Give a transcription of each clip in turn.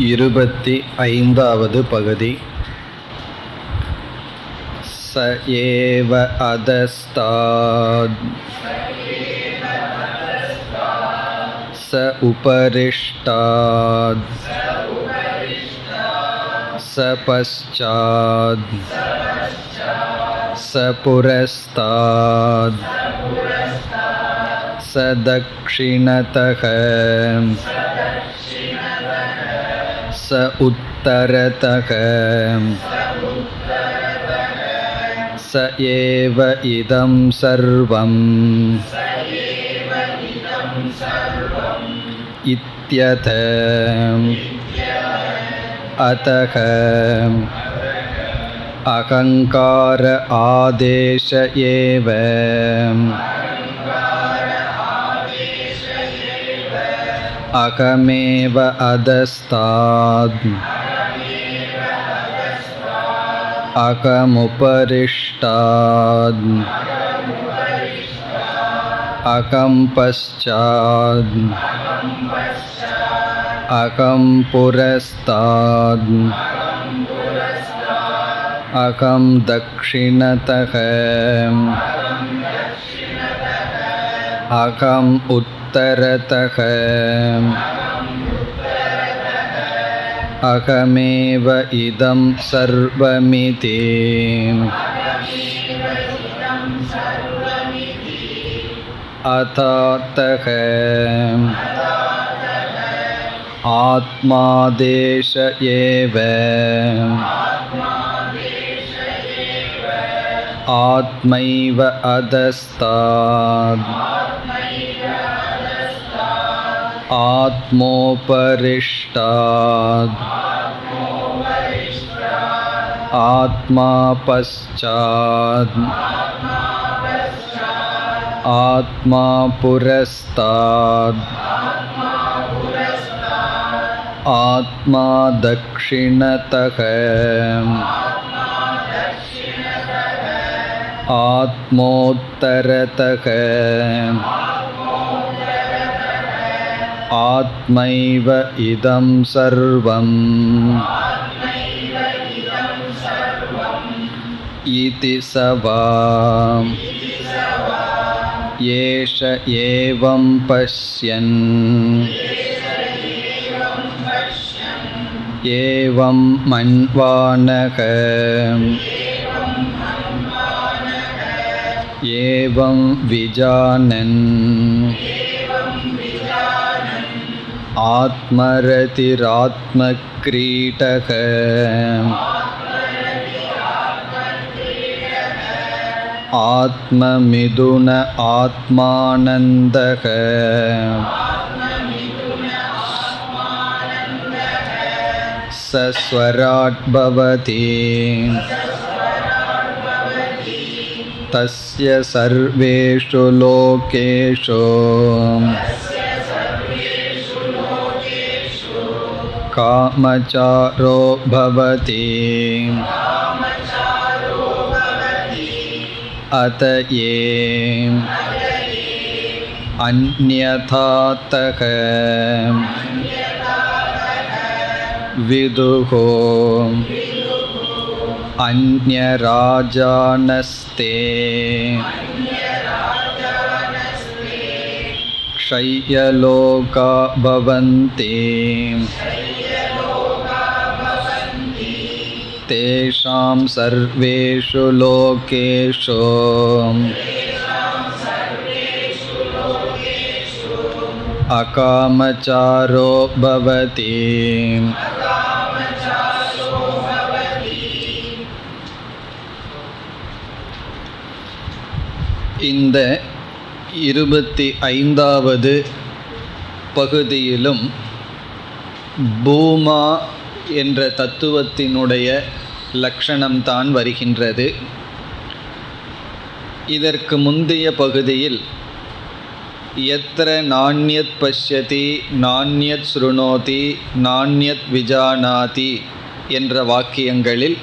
25வது பகுதி. ச ஏவ அதஸ்தாத் ச உபரிஷ்டாத் ச பశ్చాத் ச புரஸ்தாத் ச தக்ஷிணதः ச உத்தரதः ச ஏவ இதம் சர்வம் இத்யத அதக அகங்கார ஆதேஷ ஏவ அகமேவ அதஸ்தாத் அகமுபரிஷ்டாத் அகம் பశ్చాத் அகம் புரஸ்தாத் அகம் தக்ஷிணதः அகம் உத்தரதः அகமேவ இதம் சர்வமிதி. அதாதக ஆத்மாதேஷ ஏவ ஆத்மைவ அதஸ்தாத் ஆத்மோபரிஷ்டாத் ஆத்மா பశ్చాத் ஆத்மா புரஸ்தாத் ஆத்மா தக்ஷிணதः ஆத்மோத்தரதः ஆத்மைவ இதம் சர்வம் இதி சவாம் ஏஷ ஏவம் பஷ்யன் ஏவம் மன்வானக ஏவம் விஜானன் ஆத்மரதிராத்மக்ரீடக ஆத்மமிதுன ஆத்மானந்தக சஸ்வராட் பவதி தஸ்ய சர்வேஷு லோகேஷு காமசாரோ பவதி அதயே அன்யதாதக விதுஹோ அன்யராஜானஸ்தே க்ஷய்யலோகா பவந்தி தேஷாம் சர்வேஷு லோகேஷு அகாமசாரோ பவதி. இந்த 25வது பகுதியிலும் பூமா என்ற தத்துவத்தினுடைய லட்சணம்தான் வருகின்றது. இதற்கு முந்தைய பகுதியில் யத்ர நாண்யத் பஷ்யதி நாண்யத் ஸ்ருணோதி நாண்யத் விஜானாதி என்ற வாக்கியங்களில்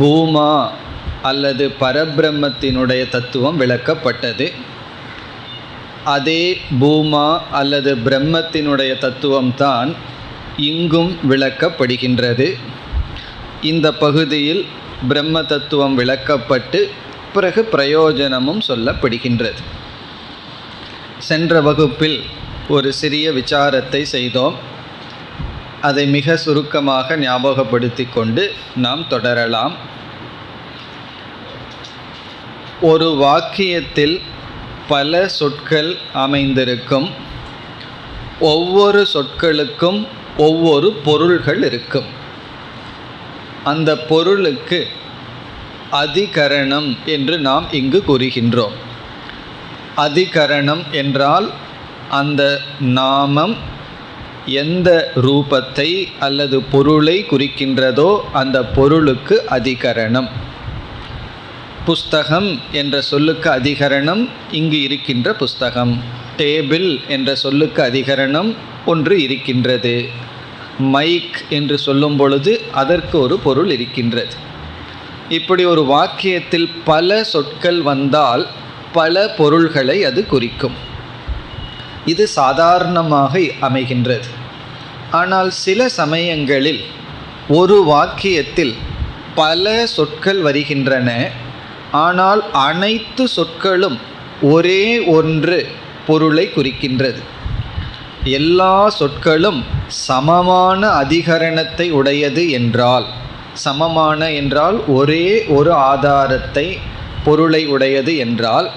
பூமா அல்லது பரபிரம்மத்தினுடைய தத்துவம் விளக்கப்பட்டது. அதே பூமா அல்லது பிரம்மத்தினுடைய தத்துவம்தான் இங்கும் விளக்கப்படுகின்றது. இந்த பகுதியில் பிரம்ம தத்துவம் விளக்கப்பட்டு பிறகு பிரயோஜனமும் சொல்லப்படுகின்றது. சென்ற வகுப்பில் ஒரு சிறிய விசாரத்தை செய்தோம். அதை மிக சுருக்கமாக ஞாபகப்படுத்தி கொண்டு நாம் தொடரலாம். ஒரு வாக்கியத்தில் பல சொற்கள் அமைந்திருக்கும். ஒவ்வொரு சொற்களுக்கும் ஒவ்வொரு பொருள்கள் இருக்கும். அந்த பொருளுக்கு அதிகரணம் என்று நாம் இங்கு கூறுகின்றோம். அதிகரணம் என்றால் அந்த நாமம் எந்த ரூபத்தை அல்லது பொருளை குறிக்கின்றதோ அந்த பொருளுக்கு அதிகரணம். புஸ்தகம் என்ற சொல்லுக்கு அதிகரணம் இங்கு இருக்கின்ற புஸ்தகம். டேபிள் என்ற சொல்லுக்கு அதிகரணம் ஒன்று இருக்கின்றது. மைக் என்று சொல்லும் பொழுது அதற்கு ஒரு பொருள் இருக்கின்றது. இப்படி ஒரு வாக்கியத்தில் பல சொற்கள் வந்தால் பல பொருள்களை அது குறிக்கும். இது சாதாரணமாக அமைகின்றது. ஆனால் சில சமயங்களில் ஒரு வாக்கியத்தில் பல சொற்கள் வருகின்றன. ஆனால் அனைத்து சொற்களும் ஒரே ஒன்று பொருளை குறிக்கின்றது. எல்லா சொற்களும் சமமான அதிகரணத்தை உடையது என்றால், சமமான என்றால் ஒரே ஒரு ஆதாரத்தை பொருளை உடையது என்றால்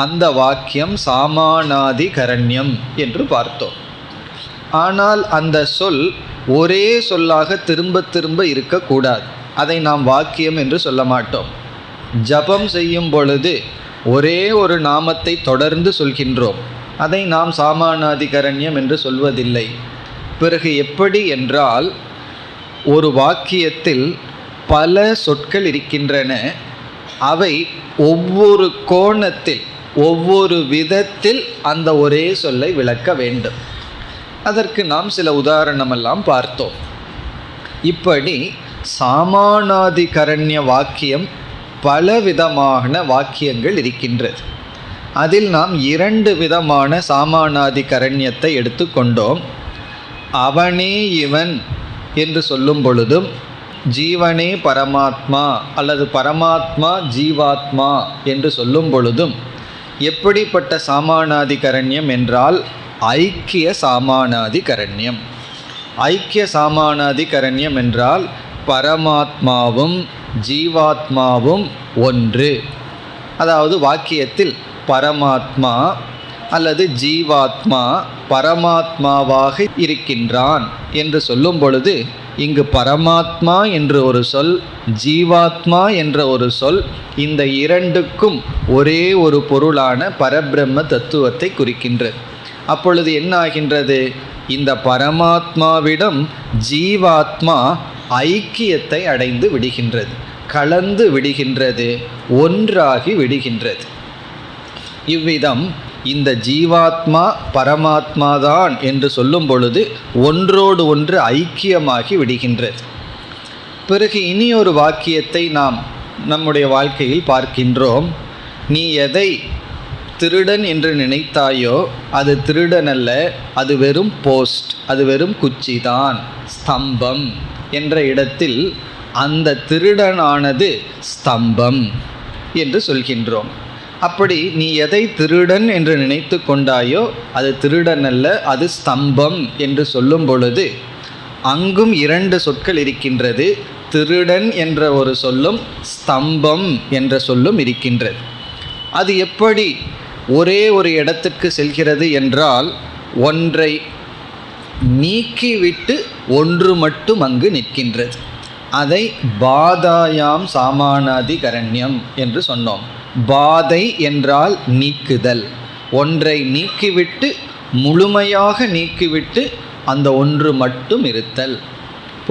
அந்த வாக்கியம் சாமானாதிகரண்யம் என்று பார்த்தோம். ஆனால் அந்த சொல் ஒரே சொல்லாக திரும்ப திரும்ப இருக்கக்கூடாது. அதை நாம் வாக்கியம் என்று சொல்ல மாட்டோம். ஜபம் செய்யும் பொழுது ஒரே ஒரு நாமத்தை தொடர்ந்து சொல்கின்றோம். அதை நாம் சாமானாதிகரண்யம் என்று சொல்வதில்லை. பிறகு எப்படி என்றால், ஒரு வாக்கியத்தில் பல சொற்கள் இருக்கின்றன. அவை ஒவ்வொரு கோணத்தில் ஒவ்வொரு விதத்தில் அந்த ஒரே சொல்லை விளக்க வேண்டும். அதற்கு நாம் சில உதாரணமெல்லாம் பார்த்தோம். இப்படி சாமானாதிகரண்ய வாக்கியம் பலவிதமான வாக்கியங்கள் இருக்கின்றது. அதில் நாம் 2 விதமான சாமானாதிகரண்யத்தை எடுத்துக்கொண்டோம். அவனே இவன் என்று சொல்லும் பொழுதும், ஜீவனே பரமாத்மா அல்லது பரமாத்மா ஜீவாத்மா என்று சொல்லும் பொழுதும் எப்படிப்பட்ட சாமானாதிகரண்யம் என்றால் ஐக்கிய சாமானாதிகரண்யம். ஐக்கிய சாமானாதிகரண்யம் என்றால் பரமாத்மாவும் ஜீவாத்மாவும் ஒன்று. அதாவது வாக்கியத்தில் பரமாத்மா அல்லது ஜீவாத்மா பரமாத்மாவாக இருக்கின்றான் என்று சொல்லும் பொழுது இங்கு பரமாத்மா என்ற ஒரு சொல், ஜீவாத்மா என்ற ஒரு சொல், இந்த இரண்டுக்கும் ஒரே ஒரு பொருளான பரபிரம்ம தத்துவத்தை குறிக்கின்றது. அப்பொழுது என்ன ஆகின்றது? இந்த பரமாத்மாவிடம் ஜீவாத்மா ஐக்கியத்தை அடைந்து விடுகின்றது, கலந்து விடுகின்றது, ஒன்றாகி விடுகின்றது. இவ்விதம் இந்த ஜீவாத்மா பரமாத்மாதான் என்று சொல்லும் பொழுது ஒன்றோடு ஒன்று ஐக்கியமாகி விடுகின்றது. பிறகு இனி ஒரு வாக்கியத்தை நாம் நம்முடைய வாழ்க்கையில் பார்க்கின்றோம். நீ எதை திருடன் என்று நினைத்தாயோ அது திருடன் அல்ல, அது வெறும் போஸ்ட், அது வெறும் குச்சிதான், ஸ்தம்பம் என்ற இடத்தில் அந்த திருடனானது ஸ்தம்பம் என்று சொல்கின்றோம். அப்படி நீ எதை திருடன் என்று நினைத்து கொண்டாயோ அது திருடன் அல்ல, அது ஸ்தம்பம் என்று சொல்லும் பொழுது அங்கும் 2 சொற்கள் இருக்கின்றது. திருடன் என்ற ஒரு சொல்லும் ஸ்தம்பம் என்ற சொல்லும் இருக்கின்றது. அது எப்படி ஒரே ஒரு இடத்திற்கு செல்கிறது என்றால், ஒன்றை நீக்கிவிட்டு ஒன்று மட்டும் அங்கு நிற்கின்றது. அதை பாதாயாம் சாமானாதிகரண்யம் என்று சொன்னோம். பாதை என்றால் நீக்குதல். ஒன்றை நீக்கிவிட்டு முழுமையாக நீக்கிவிட்டு அந்த ஒன்று மட்டும் இருத்தல்.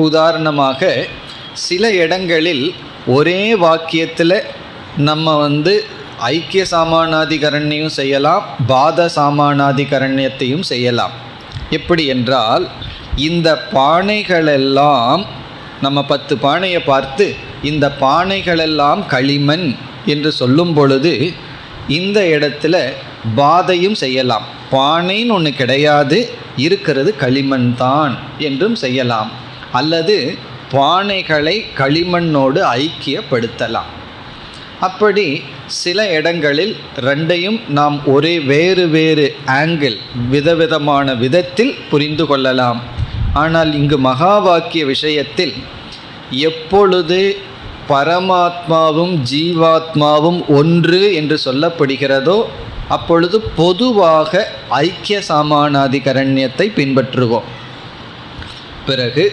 உதாரணமாக சில இடங்களில் ஒரே வாக்கியத்தில் நம்ம ஐக்கிய சாமானாதிகரண்யம் செய்யலாம், பாத சாமானாதிகரண்யத்தையும் செய்யலாம். எப்படி என்றால், இந்த பானைகளெல்லாம் நம்ம 10 பானையை பார்த்து இந்த பானைகளெல்லாம் களிமண் என்று சொல்லும் பொழுது இந்த இடத்துல பாதையும் செய்யலாம். பானைன்னு ஒன்று கிடையாது, இருக்கிறது களிமண் தான் என்றும் செய்யலாம். அல்லது பானைகளை களிமண்ணோடு ஐக்கியப்படுத்தலாம். அப்படி சில இடங்களில் ரெண்டையும் நாம் ஒரே வேறு வேறு ஆங்கிள் விதவிதமான விதத்தில் புரிந்து கொள்ளலாம். ஆனால் இங்கு மகா வாக்கிய விஷயத்தில் எப்பொழுது பரமாத்மாவும் ஜீவாத்மாவும் ஒன்று என்று சொல்லப்படுகிறதோ அப்பொழுது பொதுவாக ஐக்கிய சாமானாதிகரண்யத்தை பின்பற்றுவோம். பிறகு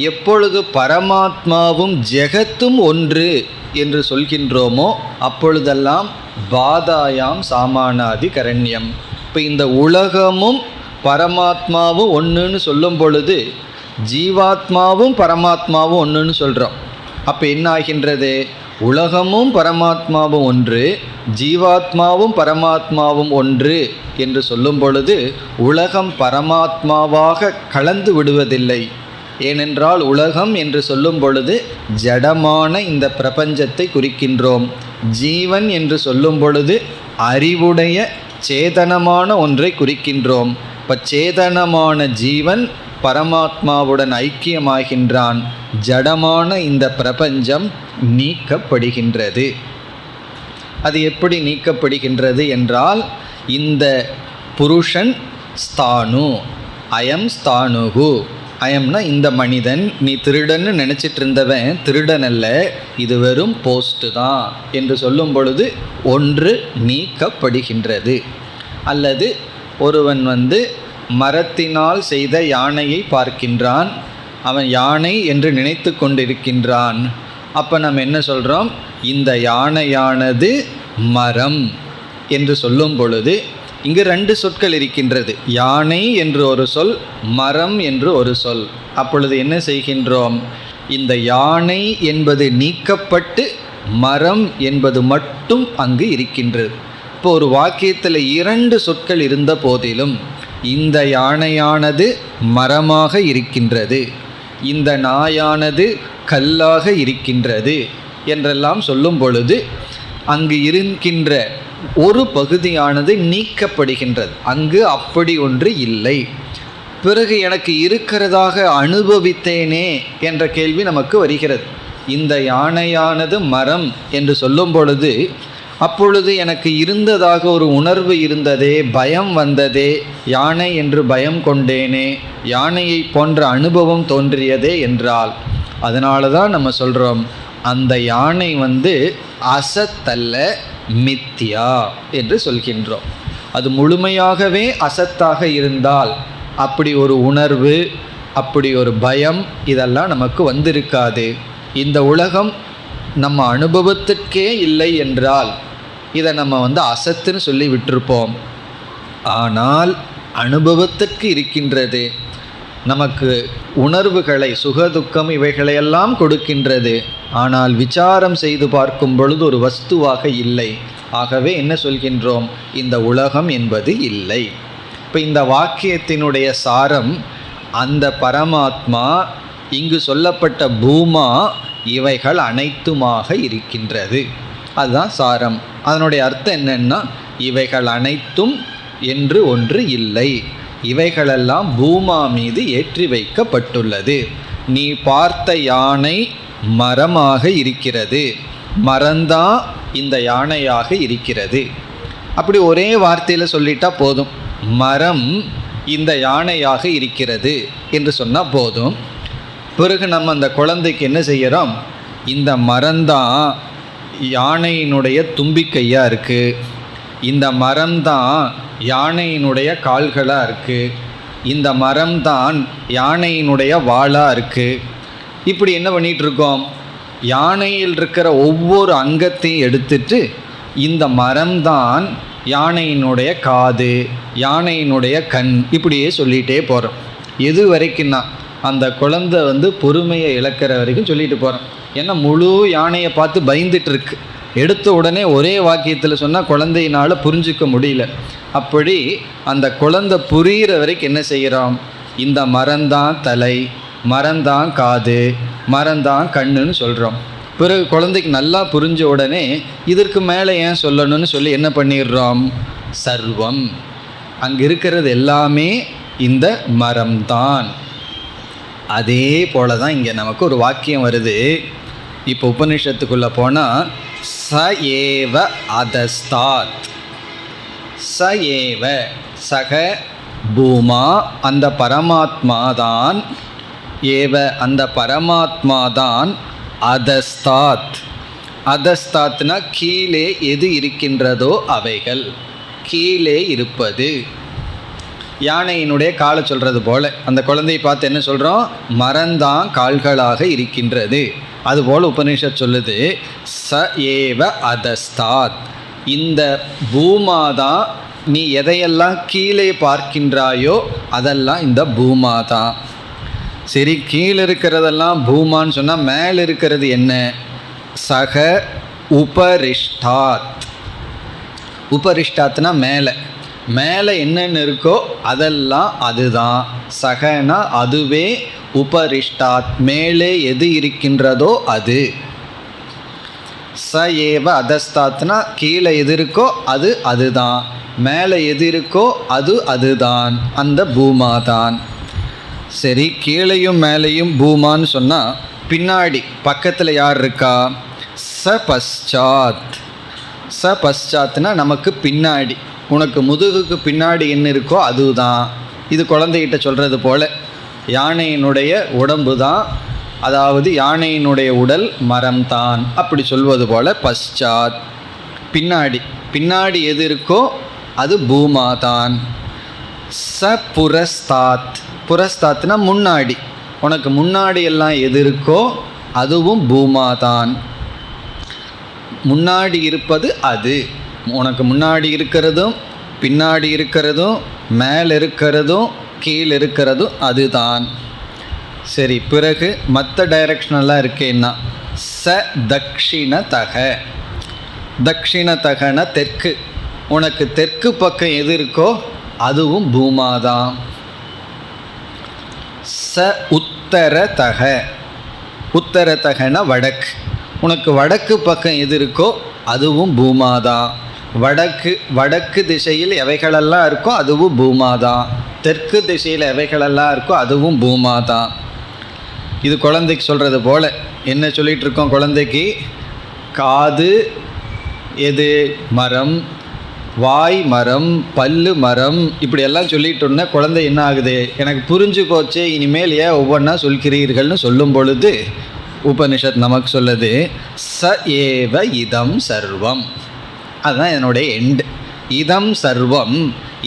எப்பொழுது பரமாத்மாவும் ஜெகத்தும் ஒன்று என்று சொல்கின்றோமோ அப்பொழுதெல்லாம் பாதாயாம் சாமானாதிகரண்யம். இப்போ இந்த உலகமும் பரமாத்மாவும் ஒன்றுன்னு சொல்லும் பொழுது ஜீவாத்மாவும் பரமாத்மாவும் ஒன்றுன்னு சொல்கிறோம். அப்போ என்ன ஆகின்றது? உலகமும் பரமாத்மாவும் ஒன்று, ஜீவாத்மாவும் பரமாத்மாவும் ஒன்று என்று சொல்லும் பொழுது உலகம் பரமாத்மாவாக கலந்து விடுவதில்லை. ஏனென்றால் உலகம் என்று சொல்லும் பொழுது ஜடமான இந்த பிரபஞ்சத்தை குறிக்கின்றோம். ஜீவன் என்று சொல்லும் பொழுது அறிவுடைய சேதனமான ஒன்றை குறிக்கின்றோம். இப்போ சேதனமான ஜீவன் பரமாத்மாவுடன் ஐக்கியமாகின்றான். ஜடமான இந்த பிரபஞ்சம் நீக்கப்படுகின்றது. அது எப்படி நீக்கப்படுகின்றது என்றால், இந்த புருஷன் ஸ்தானு, அயம் ஸ்தானுகு, அயம்னா இந்த மனிதன், நீ திருடன்னு நினச்சிட்டு இருந்தவன் திருடன் அல்ல, இது வெறும் போஸ்ட்டு தான் என்று சொல்லும் பொழுது ஒன்று நீக்கப்படுகின்றது. அல்லது ஒருவன் மரத்தினால் செய்த யானையை பார்க்கின்றான், அவன் யானை என்று நினைத்து கொண்டிருக்கின்றான். அப்போ நம்ம என்ன சொல்கிறோம்? இந்த யானையானது மரம் என்று சொல்லும் பொழுது இங்கு ரெண்டு சொற்கள் இருக்கின்றது. யானை என்று ஒரு சொல், மரம் என்று ஒரு சொல். அப்பொழுது என்ன செய்கின்றோம்? இந்த யானை என்பது நீக்கப்பட்டு மரம் என்பது மட்டும் அங்கு இருக்கின்றது. இப்போ ஒரு வாக்கியத்தில் இரண்டு சொற்கள் இருந்த போதிலும் இந்த யானையானது மரமாக இருக்கின்றது, இந்த நாயானது கல்லாக இருக்கின்றது என்றெல்லாம் சொல்லும் பொழுது அங்கு இருக்கின்ற ஒரு பகுதியானது நீக்கப்படுகின்றது. அங்கு அப்படி ஒன்று இல்லை. பிறகு எனக்கு இருக்கிறதாக அனுபவித்தேனே என்ற கேள்வி நமக்கு வருகிறது. இந்த யானையானது மரம் என்று சொல்லும் பொழுது அப்பொழுது எனக்கு இருந்ததாக ஒரு உணர்வு இருந்ததே, பயம் வந்ததே, யானை என்று பயம் கொண்டேனே, யானையை போன்ற அனுபவம் தோன்றியதே என்றால், அதனால தான் நம்ம சொல்கிறோம் அந்த யானை அசத்தல்ல, மித்தியா என்று சொல்கின்றோம். அது முழுமையாகவே அசத்தாக இருந்தால் அப்படி ஒரு உணர்வு, அப்படி ஒரு பயம் இதெல்லாம் நமக்கு வந்திருக்காது. இந்த உலகம் நம்ம அனுபவத்துக்கே இல்லை என்றால் இதை நம்ம அசத்துன்னு சொல்லி விட்டிருப்போம். ஆனால் அனுபவத்திற்கு இருக்கின்றது, நமக்கு உணர்வுகளை, சுகதுக்கம் இவைகளையெல்லாம் கொடுக்கின்றது. ஆனால் விசாரம் செய்து பார்க்கும் பொழுது ஒரு வஸ்துவாக இல்லை. ஆகவே என்ன சொல்கின்றோம்? இந்த உலகம் என்பது இல்லை. இப்போ இந்த வாக்கியத்தினுடைய சாரம், அந்த பரமாத்மா, இங்கு சொல்லப்பட்ட பூமா, இவைகள் அனைத்துமாக இருக்கின்றது. அதுதான் சாரம். அதனுடைய அர்த்தம் என்னன்னா, இவைகள் அனைத்தும் என்று ஒன்று இல்லை, இவைகளெல்லாம் பூமா மீது ஏற்றி வைக்கப்பட்டுள்ளது. நீ பார்த்த யானை மரமாக இருக்கிறது, மரம்தான் இந்த யானையாக இருக்கிறது. அப்படி ஒரே வார்த்தையில் சொல்லிட்டா போதும், மரம் இந்த யானையாக இருக்கிறது என்று சொன்னால் போதும். பிறகு நம்ம அந்த குழந்தைக்கு என்ன செய்கிறோம்? இந்த மரம்தான் யானையினுடைய தும்பிக்கையாக இருக்குது, இந்த மரம்தான் யானையினுடைய கால்களாக இருக்குது, இந்த மரம்தான் யானையினுடைய வாளாக இருக்குது. இப்படி என்ன பண்ணிகிட்ருக்கோம்? யானையில் இருக்கிற ஒவ்வொரு அங்கத்தையும் எடுத்துட்டு இந்த மரம்தான் யானையினுடைய காது, யானையினுடைய கண், இப்படியே சொல்லிகிட்டே போகிறோம். எது வரைக்கும்னா அந்த குழந்தை பொறுமையை இழக்கிற வரைக்கும் சொல்லிட்டு போகிறோம். ஏன்னா முழு யானையை பார்த்து பயந்துட்டு இருக்கு. எடுத்த உடனே ஒரே வாக்கியத்தில் சொன்னால் குழந்தையினால் புரிஞ்சிக்க முடியல. அப்படி அந்த குழந்தை புரிகிற வரைக்கும் என்ன செய்கிறோம்? இந்த மரம்தான் தலை, மரம்தான் காது, மரம்தான் கண்ணுன்னு சொல்கிறோம். பிறகு குழந்தைக்கு நல்லா புரிஞ்ச உடனே இதற்கு மேலே ஏன் சொல்லணும்னு சொல்லி என்ன பண்ணிடுறோம்? சர்வம், அங்கே இருக்கிறது எல்லாமே இந்த மரம்தான். அதே போல தான் இங்கே நமக்கு ஒரு வாக்கியம் வருது. இப்போ உபனிஷத்துக்குள்ளே போனால் ச ஏவ அதஸ்தாத், ச ஏவ சக பூமா, அந்த பரமாத்மாதான், ஏவ அந்த பரமாத்மாதான், அதஸ்தாத், அதஸ்தாத்னா கீழே எது இருக்கின்றதோ அவைகள், கீழே இருப்பது. யானையினுடைய காலை சொல்கிறது போல் அந்த குழந்தையை பார்த்து என்ன சொல்கிறோம்? மரந்தான் கால்களாக இருக்கின்றது. அதுபோல் உபனிஷத் சொல்லுது ச ஏவ அதஸ்தாத், இந்த பூமாதான், நீ எதையெல்லாம் கீழே பார்க்கின்றாயோ அதெல்லாம் இந்த பூமாதான். சரி, கீழே இருக்கிறதெல்லாம் பூமான்னு சொன்னால் மேலே இருக்கிறது என்ன? சக உபரிஷ்டாத். உபரிஷ்டாத்னா மேலே, மேலே என்னென்னு இருக்கோ அதெல்லாம் அதுதான். சகனா அதுவே, உபரிஷ்டாத் மேலே எது இருக்கின்றதோ அது. ச ஏவ அதஸ்தாத்னா கீழே எது இருக்கோ அது அதுதான், மேலே எது இருக்கோ அது அதுதான், அந்த பூமாதான். சரி, கீழையும் மேலேயும் பூமான்னு சொன்னால் பின்னாடி பக்கத்தில் யார் இருக்கா? ச பశ్చాத். ச பశ్చాத்னா நமக்கு பின்னாடி, உனக்கு முதுகுக்கு பின்னாடி என்ன இருக்கோ அதுதான். இது குழந்தைகிட்ட சொல்கிறது போல் யானையினுடைய உடம்பு தான், அதாவது யானையினுடைய உடல் மரம்தான், அப்படி சொல்வது போல் பశ్చాத் பின்னாடி, பின்னாடி எது இருக்கோ அது பூமாதான். ச புரஸ்தாத், புரஸ்தாத்னா முன்னாடி, உனக்கு முன்னாடி எல்லாம் எது இருக்கோ அதுவும் பூமாதான். முன்னாடி இருப்பது அது, உனக்கு முன்னாடி இருக்கிறதும் பின்னாடி இருக்கிறதும் மேலே இருக்கிறதும் கீழே இருக்கிறதும் அதுதான். சரி, பிறகு மற்ற டைரக்ஷனெல்லாம் இருக்கேன்னா ச தக்ஷிணதக, தக்ஷிணதகன தெற்கு, உனக்கு தெற்கு பக்கம் எது இருக்கோ அதுவும் பூமாதான். ச உத்தரதக, உத்தரதகன வடக்கு, உனக்கு வடக்கு பக்கம் எது இருக்கோ அதுவும் பூமாதான். வடக்கு திசையில் எவைகளெல்லாம் இருக்கோ அதுவும் பூமாதான், தெற்கு திசையில் எவைகளெல்லாம் இருக்கோ அதுவும் பூமாதான். இது குழந்தைக்கு சொல்கிறது போல் என்ன சொல்லிகிட்டு இருக்கோம்? குழந்தைக்கு காது எது மரம், வாய் மரம், பல்லு மரம், இப்படியெல்லாம் சொல்லிட்டோன்னா குழந்தை என்ன ஆகுது? எனக்கு புரிஞ்சு போச்சே, இனிமேல் ஏன் ஒவ்வொன்றா சொல்கிறீர்கள்னு சொல்லும் பொழுது உபனிஷத் நமக்கு சொல்லுது ச ஏவ இதம் சர்வம். அதுதான் என்னுடைய எண்டு. இதம் சர்வம்,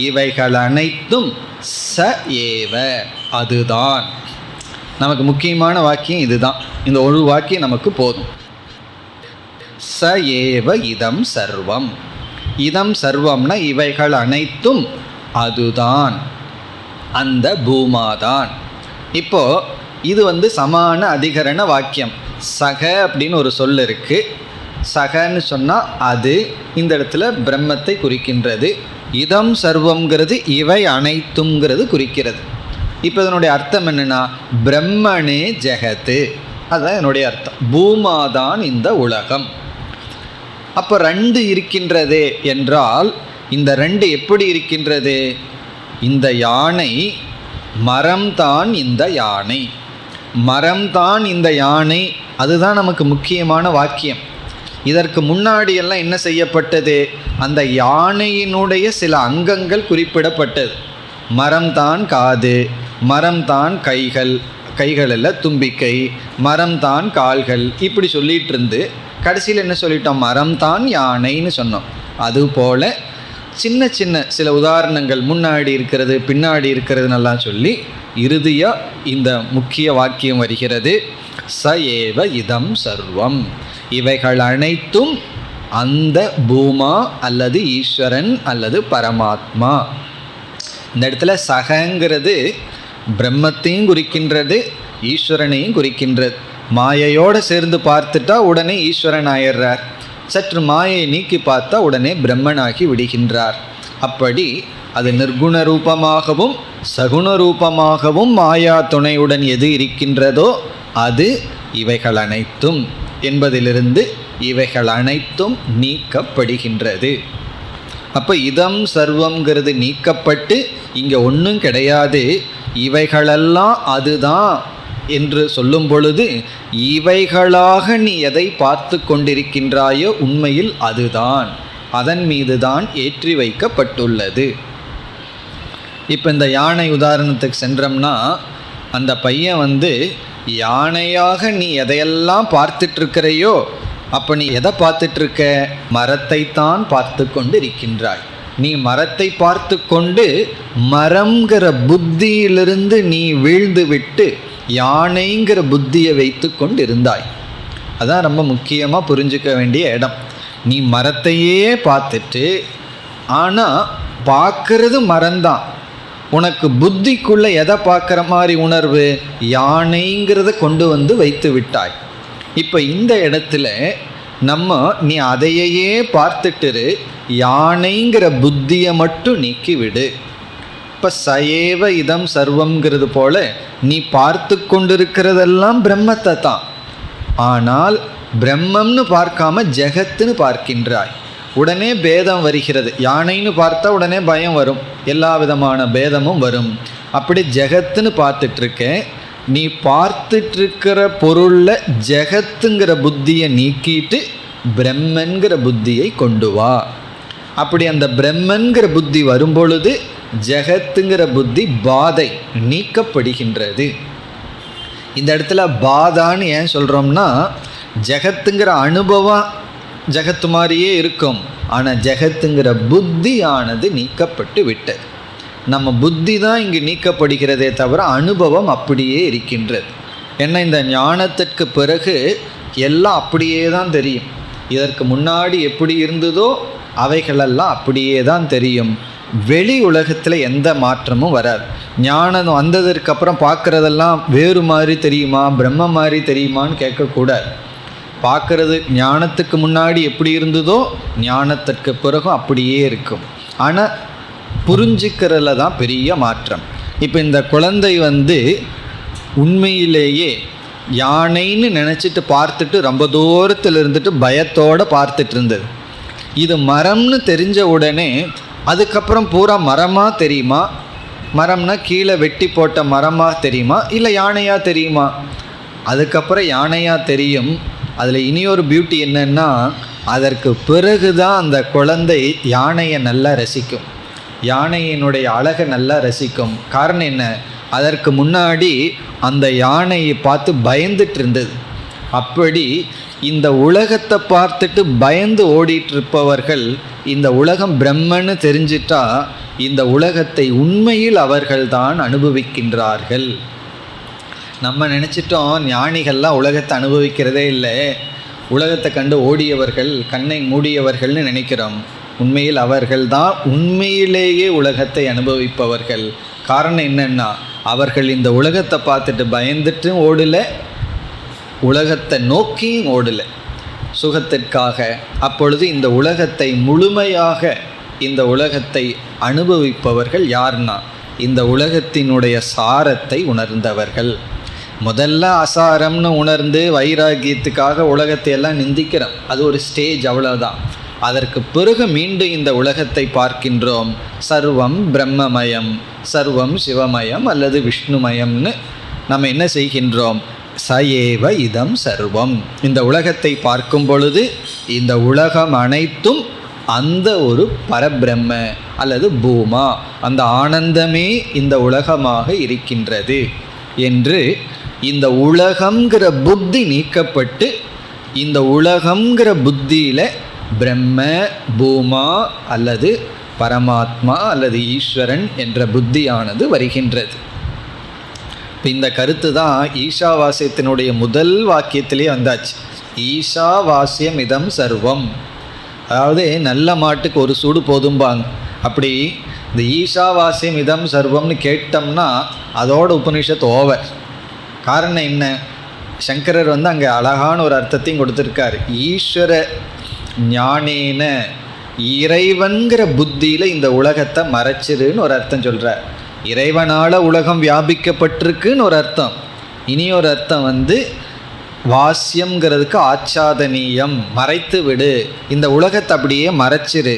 இவைகள் அனைத்தும் ச ஏவ அதுதான். நமக்கு முக்கியமான வாக்கியம் இதுதான். இந்த ஒரு வாக்கியம் நமக்கு போதும். ச ஏவ இதம் சர்வம், இதம் சர்வம்னா இவைகள் அனைத்தும் அதுதான், அந்த பூமாதான். இப்போது இது சமான அதிகரண வாக்கியம். சக அப்படின்னு ஒரு சொல் இருக்குது. சகன்னு சொன்னால் அது, இந்த இடத்துல பிரம்மத்தை குறிக்கின்றது. இதம் சர்வம்ங்கிறது இவை அனைத்துங்கிறது குறிக்கிறது. இப்போ இதனுடைய அர்த்தம் என்னென்னா பிரம்மனே ஜெகத்து, அதுதான் என்னுடைய அர்த்தம். பூமாதான் இந்த உலகம். அப்போ ரெண்டு இருக்கின்றதே என்றால் இந்த ரெண்டு எப்படி இருக்கின்றது? இந்த யானை மரம்தான், இந்த யானை மரம்தான், இந்த யானை, அதுதான் நமக்கு முக்கியமான வாக்கியம். இதற்கு முன்னாடி எல்லாம் என்ன செய்யப்பட்டது? அந்த யானையினுடைய சில அங்கங்கள் குறிப்பிடப்பட்டது. மரம்தான் காது, மரம்தான் கைகள், கைகள் அல்ல தும்பிக்கை, மரம்தான் கால்கள், இப்படி சொல்லிட்டு இருந்து கடைசியில் என்ன சொல்லிட்டோம்? மரம்தான் யானைன்னு சொன்னோம். அதுபோல் சின்ன சின்ன சில உதாரணங்கள் முன்னாடி இருக்கிறது பின்னாடி இருக்கிறதுனெல்லாம் சொல்லி இறுதியாக இந்த முக்கிய வாக்கியம் வருகிறது. ச ஏவ இதம் சர்வம், இவைகள் அனைத்தும் அந்த பூமா அல்லது ஈஸ்வரன் அல்லது பரமாத்மா. இந்த இடத்துல சகங்கிறது பிரம்மத்தையும் குறிக்கின்றது, ஈஸ்வரனையும் குறிக்கின்றது. மாயையோடு சேர்ந்து பார்த்துட்டா உடனே ஈஸ்வரன் ஆயிடுறார், சற்று மாயை நீக்கி பார்த்தா உடனே பிரம்மனாகி விடுகின்றார். அப்படி அது நிர்குண ரூபமாகவும் சகுண ரூபமாகவும் மாயா துணையுடன் எது இருக்கின்றதோ அது இவைகள் அனைத்தும் என்பதிலிருந்து இவைகள் அனைத்தும் நீக்கப்படுகின்றது. அப்போ இதம் சர்வம்ங்கிறது நீக்கப்பட்டு இங்கே ஒன்றும் கிடையாது, இவைகளெல்லாம் அதுதான் என்று சொல்லும் பொழுது இவைகளாக நீ எதை பார்த்து கொண்டிருக்கின்றாயோ உண்மையில் அதுதான், அதன் மீது தான் ஏற்றி வைக்கப்பட்டுள்ளது. இப்போ இந்த யானை உதாரணத்துக்கு சென்றோம்னா, அந்த பையன் யானையாக நீ எதையெல்லாம் பார்த்துட்ருக்கிறையோ அப்போ நீ எதை பார்த்துட்ருக்க? மரத்தைத்தான் பார்த்து கொண்டு இருக்கின்றாய். நீ மரத்தை பார்த்து கொண்டு மரம்ங்கிற புத்தியிலிருந்து நீ வீழ்ந்து விட்டு யானைங்கிற புத்தியை வைத்து கொண்டு இருந்தாய். அதான் ரொம்ப முக்கியமாக புரிஞ்சுக்க வேண்டிய இடம். நீ மரத்தையே பார்த்துட்டு, ஆனால் பார்க்கறது மரம்தான், உனக்கு புத்திக்குள்ளே எதை பார்க்குற மாதிரி உணர்வு? யானைங்கிறத கொண்டு வைத்து விட்டாய். இப்போ இந்த இடத்துல நீ அதையே பார்த்துட்டு யானைங்கிற புத்தியை மட்டும் நீக்கிவிடு. இப்போ சயேவ இதம் சர்வம்ங்கிறது போல நீ பார்த்து கொண்டிருக்கிறதெல்லாம் பிரம்மத்தை தான், ஆனால் பிரம்மம்னு பார்க்காம ஜெகத்துன்னு பார்க்கின்றாய். உடனே பேதம் வருகிறது. யானைன்னு பார்த்தா உடனே பயம் வரும், எல்லா விதமான பேதமும் வரும். அப்படி ஜெகத்துன்னு பார்த்துட்ருக்க, நீ பார்த்துட்ருக்கிற பொருளில் ஜெகத்துங்கிற புத்தியை நீக்கிட்டு பிரம்மன்கிற புத்தியை கொண்டு வா. அப்படி அந்த பிரம்மன்கிற புத்தி வரும்பொழுது ஜெகத்துங்கிற புத்தி பாதை நீக்கப்படுகின்றது. இந்த இடத்துல பாதான்னு ஏன் சொல்கிறோம்னா, ஜெகத்துங்கிற அனுபவம் ஜெகத்து மாதிரியே இருக்கும், ஆனால் ஜெகத்துங்கிற புத்தியானது நீக்கப்பட்டு விட்டது. நம்ம புத்தி தான் இங்கு நீக்கப்படுகிறதே தவிர அனுபவம் அப்படியே இருக்கின்றது. ஏன்னா இந்த ஞானத்திற்கு பிறகு எல்லாம் அப்படியே தான் தெரியும். இதற்கு முன்னாடி எப்படி இருந்ததோ அவைகளெல்லாம் அப்படியே தான் தெரியும். வெளி உலகத்தில் எந்த மாற்றமும் வராது. ஞானம் வந்ததற்கப்புறம் பார்க்குறதெல்லாம் வேறு மாதிரி தெரியுமா, பிரம்ம மாதிரி தெரியுமான்னு கேட்கக்கூடாது. பார்க்குறது ஞானத்துக்கு முன்னாடி எப்படி இருந்ததோ ஞானத்திற்கு பிறகும் அப்படியே இருக்கும். ஆனால் புரிஞ்சிக்கிறதுல தான் பெரிய மாற்றம். இப்போ இந்த குழந்தை உண்மையிலேயே யானைன்னு நினச்சிட்டு பார்த்துட்டு ரொம்ப தூரத்தில் இருந்துட்டு பயத்தோடு பார்த்துட்டு இருந்தது. இது மரம்னு தெரிஞ்ச உடனே அதுக்கப்புறம் பூரா மரமாக தெரியுமா, மரம்னா கீழே வெட்டி போட்ட மரமாக தெரியுமா, இல்லை யானையாக தெரியுமா? அதுக்கப்புறம் யானையாக தெரியும். அதில் இனியொரு பியூட்டி என்னென்னா, அதற்கு பிறகு தான் அந்த குழந்தை யானையை நல்லா ரசிக்கும், யானையினுடைய அழகை நல்லா ரசிக்கும். காரணம் என்ன? அதற்கு முன்னாடி அந்த யானையை பார்த்து பயந்துட்டு இருந்தது. அப்படி இந்த உலகத்தை பார்த்துட்டு பயந்து ஓடிட்டுருப்பவர்கள் இந்த உலகம் பிரம்மன்னு தெரிஞ்சிட்டா இந்த உலகத்தை உண்மையில் அவர்கள்தான் அனுபவிக்கின்றார்கள். நம்ம நினச்சிட்டோம் ஞானிகள்லாம் உலகத்தை அனுபவிக்கிறதே இல்லை, உலகத்தை கண்டு ஓடியவர்கள், கண்ணை மூடியவர்கள்னு நினைக்கிறோம். உண்மையில் அவர்கள்தான் உண்மையிலேயே உலகத்தை அனுபவிப்பவர்கள். காரணம் என்னென்னா, அவர்கள் இந்த உலகத்தை பார்த்துட்டு பயந்துட்டும் ஓடலை, உலகத்தை நோக்கியும் ஓடலை சுகத்திற்காக. அப்பொழுது இந்த உலகத்தை முழுமையாக இந்த உலகத்தை அனுபவிப்பவர்கள் யார்னா, இந்த உலகத்தினுடைய சாரத்தை உணர்ந்தவர்கள். முதல்ல அசாரம்னு உணர்ந்து வைராகியத்துக்காக உலகத்தை எல்லாம் நிந்திக்கிறோம், அது ஒரு ஸ்டேஜ், அவ்வளோதான். அதற்கு பிறகு மீண்டும் இந்த உலகத்தை பார்க்கின்றோம். சர்வம் பிரம்மமயம், சர்வம் சிவமயம் அல்லது விஷ்ணுமயம்னு நம்ம என்ன செய்கின்றோம்? சயேவ இதம் சர்வம். இந்த உலகத்தை பார்க்கும் பொழுது இந்த உலகம் அனைத்தும் அந்த ஒரு பரபிரம்ம அல்லது பூமா, அந்த ஆனந்தமே இந்த உலகமாக இருக்கின்றது என்று இந்த உலகம்ங்கிற புத்தி நீக்கப்பட்டு இந்த உலகம்ங்கிற புத்தியில் பிரம்ம, பூமா அல்லது பரமாத்மா அல்லது ஈஸ்வரன் என்ற புத்தியானது வருகின்றது. இந்த கருத்து தான் ஈஷாவாசியத்தினுடைய முதல் வாக்கியத்திலே வந்தாச்சு. ஈஷாவாசியம் இதம் சர்வம். அதாவது நல்ல மாட்டுக்கு ஒரு சூடு போதும்பாங்க. அப்படி இந்த ஈஷாவாசியம் இதம் சர்வம்னு கேட்டோம்னா அதோட உபனிஷத்து ஓவர். காரணம் என்ன? சங்கரர் அங்கே அழகான ஒரு அர்த்தத்தையும் கொடுத்துருக்காரு. ஈஸ்வர ஞானேன, இறைவன்கிற புத்தியில் இந்த உலகத்தை மறைச்சிருன்னு ஒரு அர்த்தம் சொல்கிறார். இறைவனால் உலகம் வியாபிக்கப்பட்டிருக்குன்னு ஒரு அர்த்தம். இனி ஒரு அர்த்தம் வாசியம்ங்கிறதுக்கு ஆச்சாதனீயம், மறைத்து விடு, இந்த உலகத்தை அப்படியே மறைச்சிரு.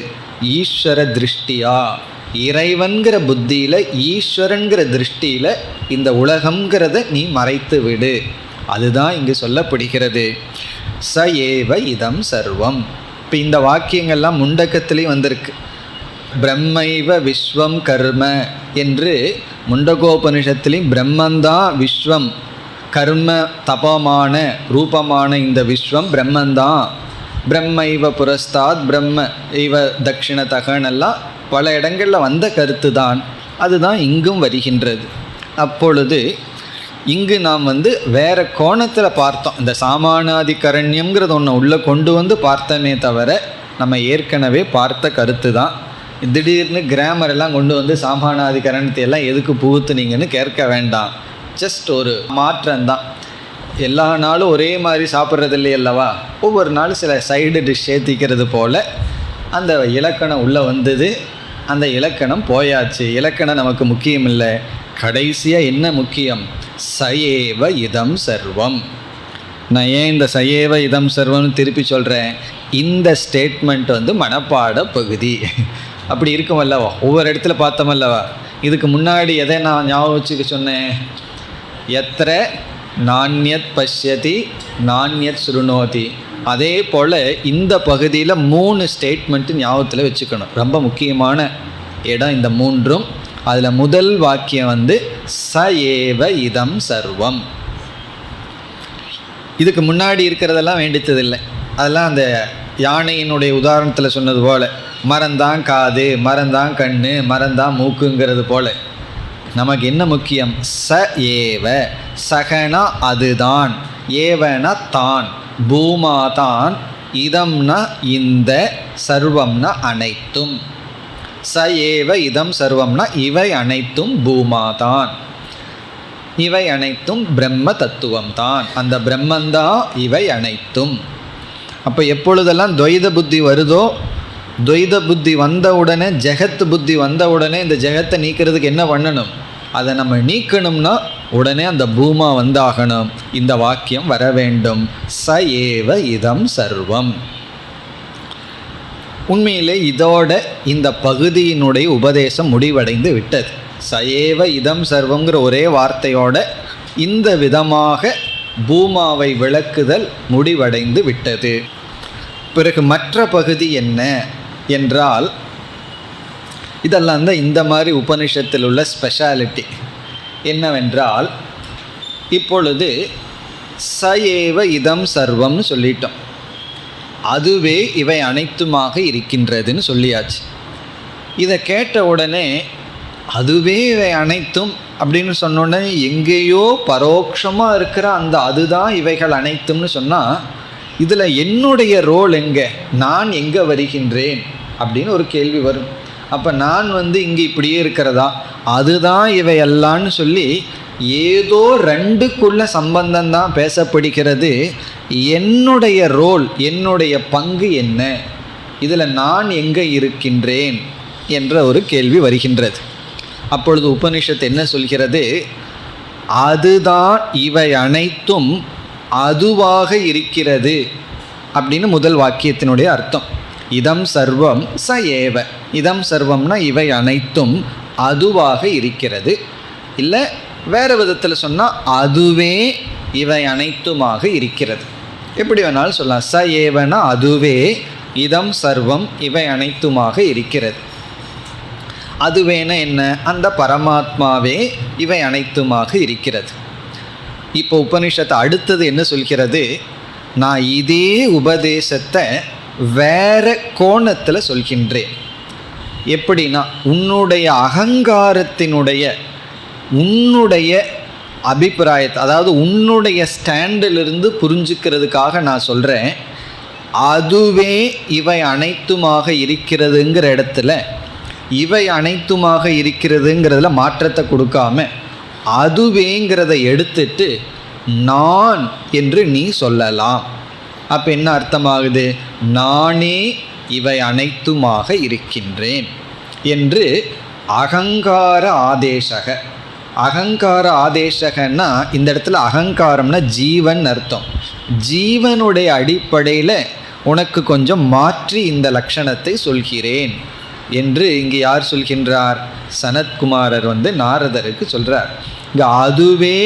ஈஸ்வர திருஷ்டியா, இறைவன்கிற புத்தியில் ஈஸ்வரன்கிற திருஷ்டியில் இந்த உலகங்கிறத நீ மறைத்து விடு. அதுதான் இங்கு சொல்லப்படுகிறது. ச ஏவ இதம் சர்வம். இப்போ இந்த வாக்கியங்கள்லாம் முண்டக்கத்திலையும் வந்திருக்கு. பிரம்மைவ விஸ்வம் கர்ம என்று முண்டகோபனிஷத்துலேயும் பிரம்மந்தான் விஸ்வம், கர்ம தபமான ரூபமான இந்த விஸ்வம் பிரம்மந்தான். பிரம்மைவ புரஸ்தாத் பிரம்ம இவ தட்சிணதகனெல்லாம் பல இடங்களில் வந்த கருத்து தான். அதுதான் இங்கும் வருகின்றது. அப்பொழுது இங்கு நாம் வேறு கோணத்தில் பார்த்தோம். இந்த சாமானாதிகரண்யம்ங்கிறது ஒன்று உள்ளே கொண்டு பார்த்தோமே தவிர நம்ம ஏற்கனவே பார்த்த கருத்து தான். திடீர்னு கிராமர் எல்லாம் கொண்டு சாமானாதிகரணத்தை எல்லாம் எதுக்கு புகுத்துனீங்கன்னு கேட்க வேண்டாம். ஜஸ்ட் ஒரு மாற்றம்தான். எல்லா நாளும் ஒரே மாதிரி சாப்பிட்றது இல்லை அல்லவா. ஒவ்வொரு நாளும் சில சைடு டிஷ் சேர்த்திக்கிறது போல் அந்த இலக்கணம் உள்ளே வந்தது. அந்த இலக்கணம் போயாச்சு. இலக்கணம் நமக்கு முக்கியம் இல்லை. கடைசியாக என்ன முக்கியம்? சயேவ இதம் சர்வம். நான் ஏன் இந்த சயேவ இதம் சர்வம்னு திருப்பி சொல்கிறேன்? இந்த ஸ்டேட்மெண்ட் மனப்பாட பகுதி அப்படி இருக்கும் அல்லவா. ஒவ்வொரு இடத்துல பார்த்தோமல்லவா. இதுக்கு முன்னாடி எதை நான் ஞாபகம் வச்சுக்க சொன்னேன்? எத்திர நாண்யத் பஷ்யதி நாண்யத் சுருணோதி. அதே போல் இந்த பகுதியில் 3 ஸ்டேட்மெண்ட்டு ஞாபகத்தில் வச்சுக்கணும். ரொம்ப முக்கியமான இடம் இந்த 3ம். அதில் முதல் வாக்கியம் ச ஏவ இதம் சர்வம். இதுக்கு முன்னாடி இருக்கிறதெல்லாம் வேண்டித்ததில்லை. அதெல்லாம் அந்த யானையினுடைய உதாரணத்தில் சொன்னது போல் மரந்தான் காது, மரந்தான் கண்ணு, மரந்தான் மூக்குங்கிறது போல் நமக்கு என்ன முக்கியம்? ச ஏவ. சகனா அதுதான், ஏவனா தான், பூமாதான், இதம்னா இந்த, சர்வம்னா அனைத்தும். ச ஏவ இதம் சர்வம்னா இவை அனைத்தும் பூமாதான், இவை அனைத்தும் பிரம்ம தத்துவம் தான். அந்த பிரம்மந்தான் இவை அனைத்தும். அப்போ எப்பொழுதெல்லாம் துவைத புத்தி வருதோ, துவைத புத்தி வந்த உடனே, ஜெகத்து புத்தி வந்த உடனே இந்த ஜெகத்தை நீக்கிறதுக்கு என்ன பண்ணணும்? அதை நம்ம நீக்கணும்னா உடனே அந்த பூமா வந்தாகணும். இந்த வாக்கியம் வர வேண்டும். ச ஏவ இதம் சர்வம். உண்மையிலே இதோட இந்த பகுதியினுடைய உபதேசம் முடிவடைந்து விட்டது. ச ஏவ இதம் சர்வங்கிற ஒரே வார்த்தையோட இந்த விதமாக பூமாவை விளக்குதல் முடிவடைந்து விட்டது. பிறகு மற்ற பகுதி என்ன என்றால், இதெல்லாம் தான் இந்த மாதிரி உபனிஷத்தில் உள்ள ஸ்பெஷாலிட்டி. என்னவென்றால், இப்பொழுது ச ஏவ இதம் சர்வம்னு சொல்லிட்டோம். அதுவே இவை அனைத்துமாக இருக்கின்றதுன்னு சொல்லியாச்சு. இதை கேட்ட உடனே அதுவே இவை அனைத்தும் அப்படின்னு சொன்னோடனே எங்கேயோ பரோட்சமாக இருக்கிற அந்த அதுதான் இவைகள் அனைத்தும்னு சொன்னால், இதில் என்னுடைய ரோல் எங்கே, நான் எங்கே வருகின்றேன் அப்படின்னு ஒரு கேள்வி வரும். அப்போ நான் இங்கே இப்படியே இருக்கிறதா, அதுதான் இவையெல்லான்னு சொல்லி ஏதோ ரெண்டுக்குள்ள சம்பந்தம்தான் பேசப்படுகிறது. என்னுடைய ரோல், என்னுடைய பங்கு என்ன, இதில் நான் எங்கே இருக்கின்றேன் என்ற ஒரு கேள்வி வருகின்றது. அப்பொழுது உபனிஷத்து என்ன சொல்கிறது? அதுதான் இவை அனைத்தும் அதுவாக இருக்கிறது அப்படின்னு முதல் வாக்கியத்தினுடைய அர்த்தம். இதம் சர்வம் ச ஏவ. இதம் சர்வம்னா இவை அனைத்தும் அதுவாக இருக்கிறது. இல்லை வேறு விதத்தில் சொன்னால் அதுவே இவை அனைத்துமாக இருக்கிறது. எப்படி வேணாலும் சொல்லலாம். ச ஏவனா அதுவே, இதம் சர்வம் இவை அனைத்துமாக இருக்கிறது. அதுவேனா என்ன? அந்த பரமாத்மாவே இவை அனைத்துமாக இருக்கிறது. இப்போ உபனிஷத்து அடுத்தது என்ன சொல்கிறது? நான் இதே உபதேசத்தை வேற கோணத்தில் சொல்கின்றேன். எப்படின்னா, உன்னுடைய அகங்காரத்தினுடைய, உன்னுடைய அபிப்பிராயத்தை, அதாவது உன்னுடைய ஸ்டாண்டிலிருந்து புரிஞ்சுக்கிறதுக்காக நான் சொல்கிறேன். அதுவே இவை அனைத்துமாக இருக்கிறதுங்கிற இடத்துல இவை அனைத்துமாக இருக்கிறதுங்கிறதுல மாற்றத்தை கொடுக்காம அதுவேங்கிறத எடுத்துட்டு நான் என்று நீ சொல்லலாம். அப்போ என்ன அர்த்தமாகுது? நானே இவை அனைத்துமாக இருக்கின்றேன் என்று அகங்கார ஆதேசக. அகங்கார ஆதேசகன்னா இந்த இடத்துல அகங்காரம்னா ஜீவன் அர்த்தம். ஜீவனுடைய அடிப்படையில் உனக்கு கொஞ்சம் மாற்றி இந்த லட்சணத்தை சொல்கிறேன் என்று இங்கே யார் சொல்கின்றார்? சனத்குமாரர் நாரதருக்கு சொல்கிறார். இங்கே அதுவே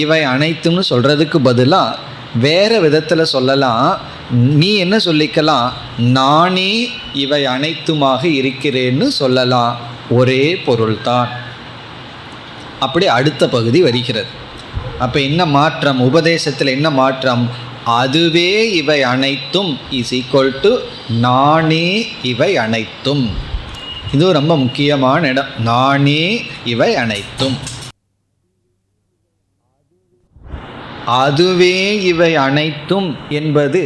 இவை அனைத்தும்னு சொல்கிறதுக்கு பதிலாக வேறு விதத்தில் சொல்லலாம். நீ என்ன சொல்லிக்கலாம்? நானே இவை அனைத்துமாக இருக்கிறேன்னு சொல்லலாம். ஒரே பொருள்தான். அப்படி அடுத்த பகுதி வருகிறது. அப்போ என்ன மாற்றம்? உபதேசத்தில் என்ன மாற்றம்? அதுவே இவை அனைத்தும் இஸ் ஈக்குவல் டு நானே இவை அனைத்தும். இது ரொம்ப முக்கியமான இடம். நானே இவை அனைத்தும், அதுவே இவை அனைத்தும் என்பது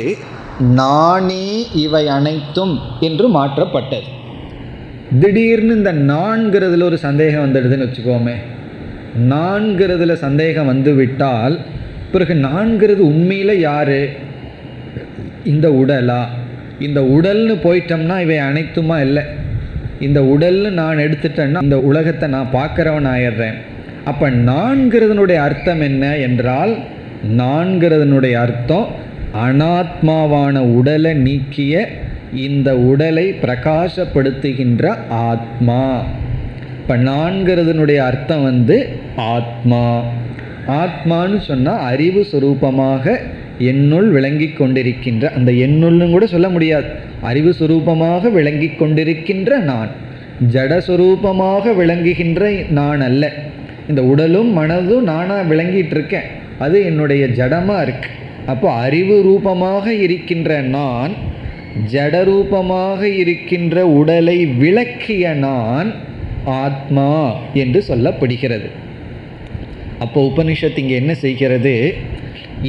நானே இவை அனைத்தும் என்று மாற்றப்பட்டது. திடீர்னு இந்த நான்கிறதுல ஒரு சந்தேகம் வந்துடுதுன்னு வச்சுக்கோமே. நான்கிறதுல சந்தேகம் வந்துவிட்டால் பிறகு நான்கிறது உண்மையில் யார்? இந்த உடலா? இந்த உடல்னு போயிட்டோம்னா இவை அனைத்துமா? இல்லை. இந்த உடல்னு நான் எடுத்துட்டேன்னா இந்த உலகத்தை நான் பார்க்குறவன் ஆயிடுறேன். அப்போ நான்கிறதுனுடைய அர்த்தம் என்ன என்றால், நான்கிறதுனுடைய அர்த்தம் அனாத்மாவான உடலை நீக்கிய இந்த உடலை பிரகாசப்படுத்துகின்ற ஆத்மா. இப்போ நான்கிறதுனுடைய அர்த்தம் ஆத்மா. ஆத்மான்னு சொன்னால் அறிவு சுரூபமாக என்னுள் விளங்கி கொண்டிருக்கின்ற, அந்த என்னுள்னு கூட சொல்ல முடியாது, அறிவு சுரூபமாக விளங்கி கொண்டிருக்கின்ற நான். ஜடஸ்வரூபமாக விளங்குகின்ற நான் அல்ல. இந்த உடலும் மனதும் நானாக விளங்கிட்டு இருக்கேன், அது என்னுடைய ஜடமாக இருக்கு. அப்போ அறிவு ரூபமாக இருக்கின்ற நான், ஜடரூபமாக இருக்கின்ற உடலை விளக்கிய நான் ஆத்மா என்று சொல்லப்படுகிறது. அப்போ உபனிஷத்து இங்கே என்ன செய்கிறது?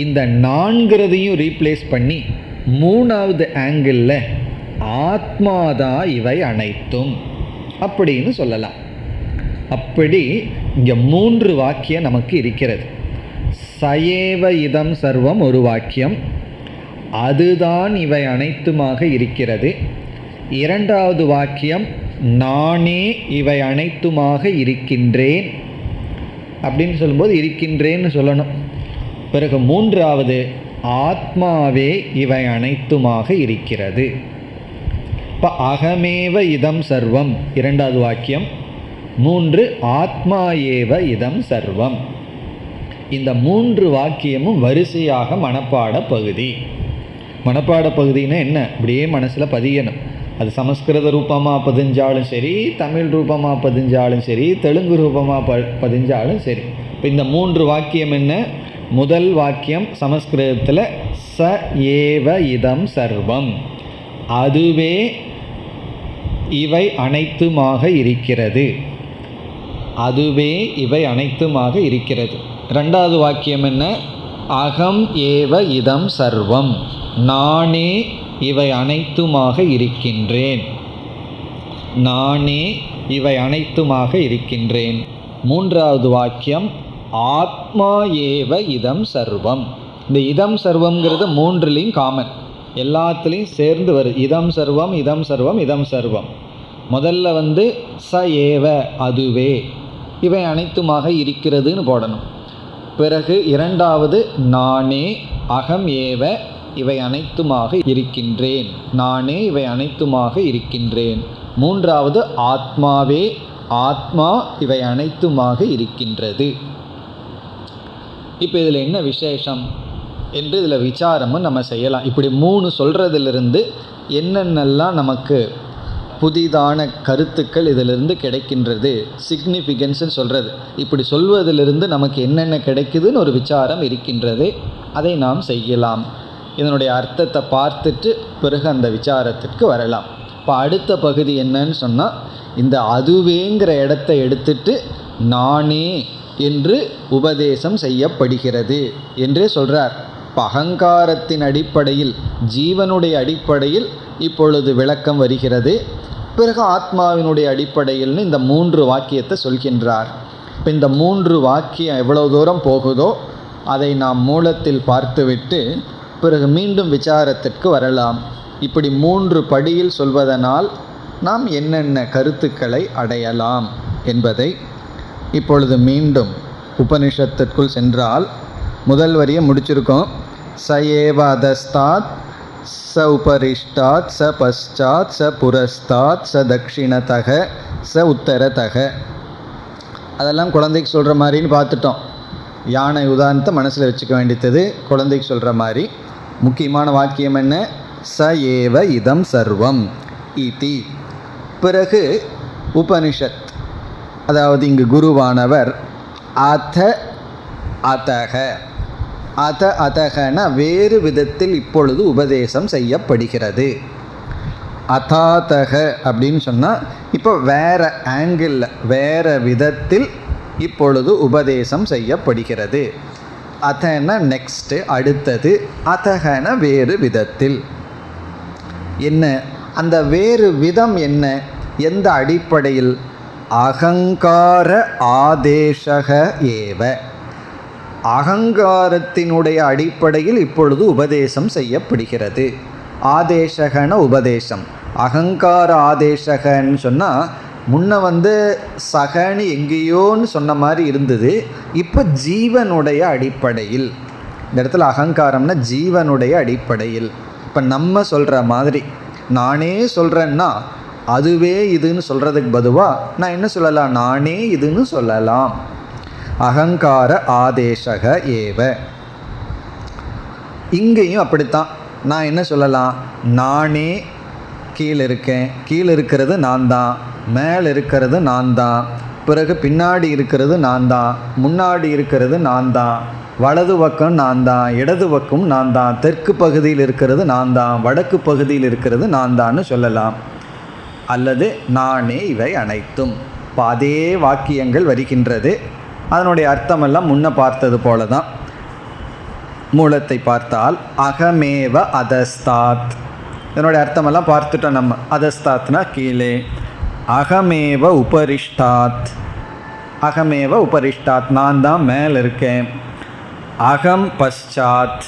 இந்த நான்கிறதையும் ரீப்ளேஸ் பண்ணி மூணாவது ஆங்கிளில் ஆத்மாதான் இவை அனைத்தும் அப்படின்னு சொல்லலாம். அப்படி இங்கே 3 வாக்கியம் நமக்கு இருக்கிறது. சயேவ இதம் சர்வம் ஒரு வாக்கியம், அதுதான் இவை அனைத்துமாக இருக்கிறது. இரண்டாவது வாக்கியம் நானே இவை அனைத்துமாக இருக்கின்றேன் அப்படின்னு சொல்லும்போது இருக்கின்றேன்னு சொல்லணும். பிறகு மூன்றாவது ஆத்மாவே இவை அனைத்துமாக இருக்கிறது. இப்போ அகமேவ இதம் சர்வம் இரண்டாவது வாக்கியம். 3 ஆத்மா ஏவ இதம் சர்வம். இந்த 3 வாக்கியமும் வரிசையாக மனப்பாட பகுதி. மனப்பாட பகுதின்னா என்ன? அப்படியே மனசில் பதியணும். அது சமஸ்கிருத ரூபமாக பதிஞ்சாலும் சரி, தமிழ் ரூபமாக பதிஞ்சாலும் சரி, தெலுங்கு ரூபமாக பதிஞ்சாலும் சரி. இப்போ இந்த 3 வாக்கியம் என்ன? முதல் வாக்கியம் சமஸ்கிருதத்தில் ச ஏவ இதம் சர்வம், அதுவே இவை அனைத்துமாக இருக்கிறது. அதுவே இவை அனைத்துமாக இருக்கிறது. ரெண்டாவது வாக்கியம் என்ன? அகம் ஏவ இதம் சர்வம், நானே இவை அனைத்துமாக இருக்கின்றேன். நானே இவை அனைத்துமாக இருக்கின்றேன். மூன்றாவது வாக்கியம் ஆத்மா ஏவ இதம் சர்வம். இந்த இதம் சர்வம்ங்கிறது 3லையும் காமன், எல்லாத்துலேயும் சேர்ந்து வருது. இதம் சர்வம், இதம் சர்வம், இதம் சர்வம். முதல்ல ச ஏவ அதுவே இவை அனைத்துமாக இருக்கிறதுன்னு போடணும். பிறகு இரண்டாவது நானே அகம் ஏவ இவை அனைத்துமாக இருக்கின்றேன், நானே இவை அனைத்துமாக இருக்கின்றேன். மூன்றாவது ஆத்மாவே, ஆத்மா இவை அனைத்துமாக இருக்கின்றது. இப்போ இதில் என்ன விசேஷம் என்று இதில் விசாரமும் நம்ம செய்யலாம். இப்படி 3 சொல்கிறதிலிருந்து என்னென்னலாம் நமக்கு புதிதான கருத்துக்கள் இதிலிருந்து கிடைக்கின்றது, சிக்னிஃபிகன்ஸ்ன்னு சொல்கிறது. இப்படி சொல்வதிலிருந்து நமக்கு என்னென்ன கிடைக்குதுன்னு ஒரு விசாரம் இருக்கின்றது. அதை நாம் செய்யலாம். இதனுடைய அர்த்தத்தை பார்த்துட்டு பிறகு அந்த விசாரத்திற்கு வரலாம். இப்போ அடுத்த பகுதி என்னன்னு சொன்னால், இந்த அதுவேங்கிற இடத்தை எடுத்துட்டு நானே என்று உபதேசம் செய்யப்படுகிறது என்றே சொல்கிறார். இப்போ அகங்காரத்தின் அடிப்படையில், ஜீவனுடைய அடிப்படையில் இப்பொழுது விளக்கம் வருகிறது. பிறகு ஆத்மாவினுடைய அடிப்படையில்னு இந்த 3 வாக்கியத்தை சொல்கின்றார். இப்போ இந்த 3 வாக்கியம் எவ்வளவு தூரம் போகுதோ அதை நாம் மூலத்தில் பார்த்துவிட்டு பிறகு மீண்டும் விசாரத்திற்கு வரலாம். இப்படி 3 படியில் சொல்வதனால் நாம் என்னென்ன கருத்துக்களை அடையலாம் என்பதை இப்பொழுது மீண்டும் உபனிஷத்திற்குள் சென்றால் முதல் வரியை முடிச்சிருக்கோம். ச ஏவ அதஸ்தாத் ச உபரிஷ்டாத் ச பశ్చాத் ச புரஸ்தாத் ச தட்சிணதக ச உத்தரதக. அதெல்லாம் குழந்தைக்கு சொல்கிற மாதிரின்னு பார்த்துட்டோம். யானை உதாரணத்தை மனசில் வச்சுக்க வேண்டியது குழந்தைக்கு சொல்கிற மாதிரி. முக்கியமான வாக்கியம் என்ன? ச ஏவ இதம் சர்வம் இதி. பிறகு உபனிஷத், அதாவது இங்கு குருவானவர் அத அதக, அத அதகன வேறு விதத்தில் இப்பொழுது உபதேசம் செய்யப்படுகிறது. அதாதக அப்படின்னு சொன்னால் இப்போ வேறு ஆங்கிளில் வேறு விதத்தில் இப்பொழுது உபதேசம் செய்யப்படுகிறது. அதன நெக்ஸ்ட்டு அடுத்தது, அதகன வேறு விதத்தில். என்ன அந்த வேறு விதம்? என்ன எந்த அடிப்படையில்? அகங்கார ஆதேசக ஏவ, அகங்காரத்தினுடைய அடிப்படையில் இப்பொழுது உபதேசம் செய்யப்படுகிறது. ஆதேசகன உபதேசம், அகங்கார ஆதேசகன்னு சொன்னால் முன்ன சகன்னு எங்கேயோன்னு சொன்ன மாதிரி இருந்தது. இப்போ ஜீவனுடைய அடிப்படையில், இந்த இடத்துல அகங்காரம்னா ஜீவனுடைய அடிப்படையில். இப்போ நம்ம சொல்கிற மாதிரி நானே சொல்கிறேன்னா அதுவே இதுன்னு சொல்கிறதுக்கு பதுவாக நான் என்ன சொல்லலாம்? நானே இதுன்னு சொல்லலாம். அகங்கார ஆதேசக ஏவ. இங்கேயும் அப்படித்தான். நான் என்ன சொல்லலாம்? நானே கீழே இருக்கேன், கீழே இருக்கிறது நான் தான், மேலே இருக்கிறது நான் தான், பிறகு பின்னாடி இருக்கிறது நான் தான், முன்னாடி இருக்கிறது நான் தான், வலது பக்கம் நான் தான், இடது பக்கம் நான் தான், தெற்கு பகுதியில் இருக்கிறது நான் தான், வடக்கு பகுதியில் இருக்கிறது நான் தான்னு சொல்லலாம். அல்லது நானே இவை அனைத்தும். இப்போ அதே வாக்கியங்கள் வருகின்றது. அதனுடைய அர்த்தமெல்லாம் முன்ன பார்த்தது போல தான். மூலத்தை பார்த்தால் அகமேவ அதஸ்தாத், இதனுடைய அர்த்தமெல்லாம் பார்த்துட்டோம் நம்ம. அதஸ்தாத்னா கீழே, அகமேவ உபரிஷ்டாத், அகமேவ உபரிஷ்டாத் நான் தான் மேலே இருக்கேன். அகம் பశ్చాத்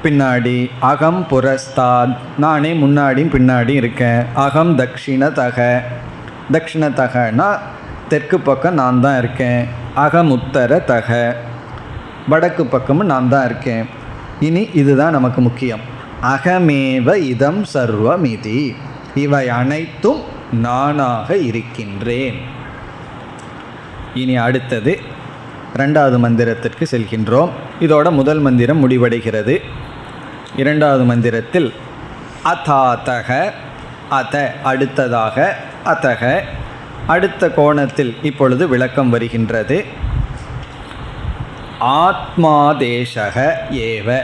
பின்னாடி, அகம் புரஸ்தாத் நானே முன்னாடியும் பின்னாடி இருக்கேன். அகம் தட்சிணதக, தட்சிணதகனா தெற்கு பக்கம் நான் தான் இருக்கேன். அகம் உத்தரதக, வடக்கு பக்கமும் நான் தான் இருக்கேன். இனி இதுதான் நமக்கு முக்கியம். அகமேவ இதம் சர்வமிதி, இவை அனைத்தும் நானாக இருக்கின்றேன். இனி அடுத்தது இரண்டாவது மந்திரத்திற்கு செல்கின்றோம். இதோட முதல் மந்திரம் முடிவடைகிறது. இரண்டாவது மந்திரத்தில் அதாதக, அத அடுத்ததாக, அதக அடுத்த கோணத்தில் இப்பொழுது விளக்கம் வருகின்றது. ஆத்மாதேசக ஏவ,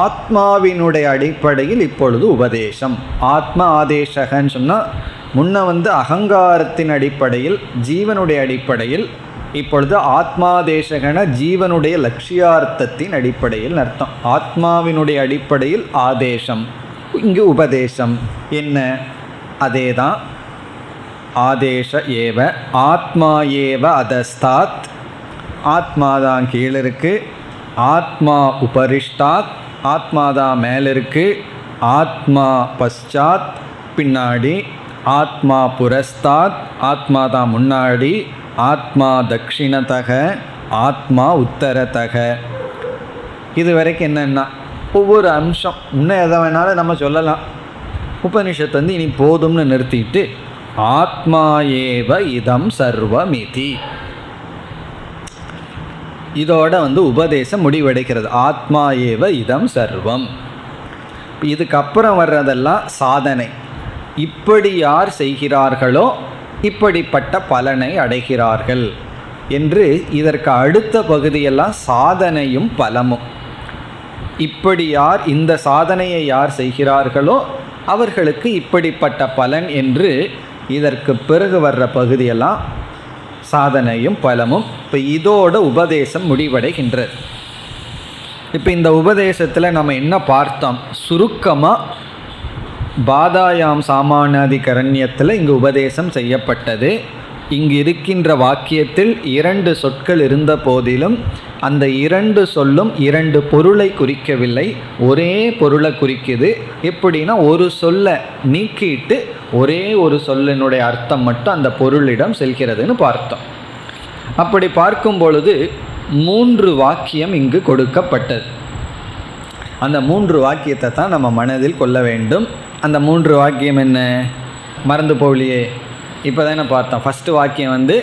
ஆத்மாவினுடைய அடிப்படையில் இப்பொழுது உபதேசம். ஆத்மா ஆதேசகன்னு சொன்னால் முன்ன அகங்காரத்தின் அடிப்படையில் ஜீவனுடைய அடிப்படையில், இப்பொழுது ஆத்மாதேசகன ஜீவனுடைய லட்சியார்த்தத்தின் அடிப்படையில் அர்த்தம். ஆத்மாவினுடைய அடிப்படையில் ஆதேசம், இங்கு உபதேசம். என்ன? அதே தான். ஆதேச ஏவ, ஆத்மா ஏவ அதஸ்தாத், ஆத்மாதான் கீழே இருக்கு. ஆத்மா உபரிஷ்டாத், ஆத்மாதான் மேலே இருக்கு. ஆத்மா பశ్చాத் பின்னாடி. ஆத்மா புரஸ்தாத், ஆத்மாதான் முன்னாடி. ஆத்மா தட்சிணதக, ஆத்மா உத்தரதக. இது வரைக்கும் என்னென்னா ஒவ்வொரு அம்சம் இன்னும் எதை வேணாலும் நம்ம சொல்லலாம். உபனிஷத்து இனி போதும்னு நிறுத்திட்டு ஆத்மா ஏவ இதம் சர்வமிதி, இதோட உபதேசம் முடிவடைகிறது. ஆத்மா ஏவ இதம் சர்வம். இதுக்கப்புறம் வர்றதெல்லாம் சாதனை. இப்படி யார் செய்கிறார்களோ இப்படிப்பட்ட பலனை அடைகிறார்கள் என்று இதற்கு அடுத்த பகுதியெல்லாம் சாதனையும் பலமும். இப்படி யார் இந்த சாதனையை யார் செய்கிறார்களோ அவர்களுக்கு இப்படிப்பட்ட பலன் என்று இதற்கு பிறகு வர்ற பகுதியெல்லாம் சாதனையும் பலமும். இப்போ இதோட உபதேசம் முடிவடைகின்றது. இப்போ இந்த உபதேசத்தில் நம்ம என்ன பார்த்தோம்? சுருக்கமாக பாதாயாம் சாமானாதிகரண்யத்தில் இங்கு உபதேசம் செய்யப்பட்டது. இங்கு இருக்கின்ற வாக்கியத்தில் 2 சொற்கள் இருந்த போதிலும் அந்த 2 சொல்லும் 2 பொருளை குறிக்கவில்லை, ஒரே பொருளை குறிக்குது. எப்படின்னா ஒரு சொல்லை நீக்கிட்டு ஒரே ஒரு சொல்லினுடைய அர்த்தம் மட்டும் அந்த பொருளிடம் செல்கிறதுன்னு பார்த்தோம். அப்படி பார்க்கும் பொழுது 3 வாக்கியம் இங்கு கொடுக்கப்பட்டது. அந்த 3 வாக்கியத்தை தான் நம்ம மனதில் கொள்ள வேண்டும். அந்த 3 வாக்கியம் என்ன? மறந்து போகலையே, இப்போ தானே பார்த்தோம். ஃபஸ்ட்டு வாக்கியம் வந்து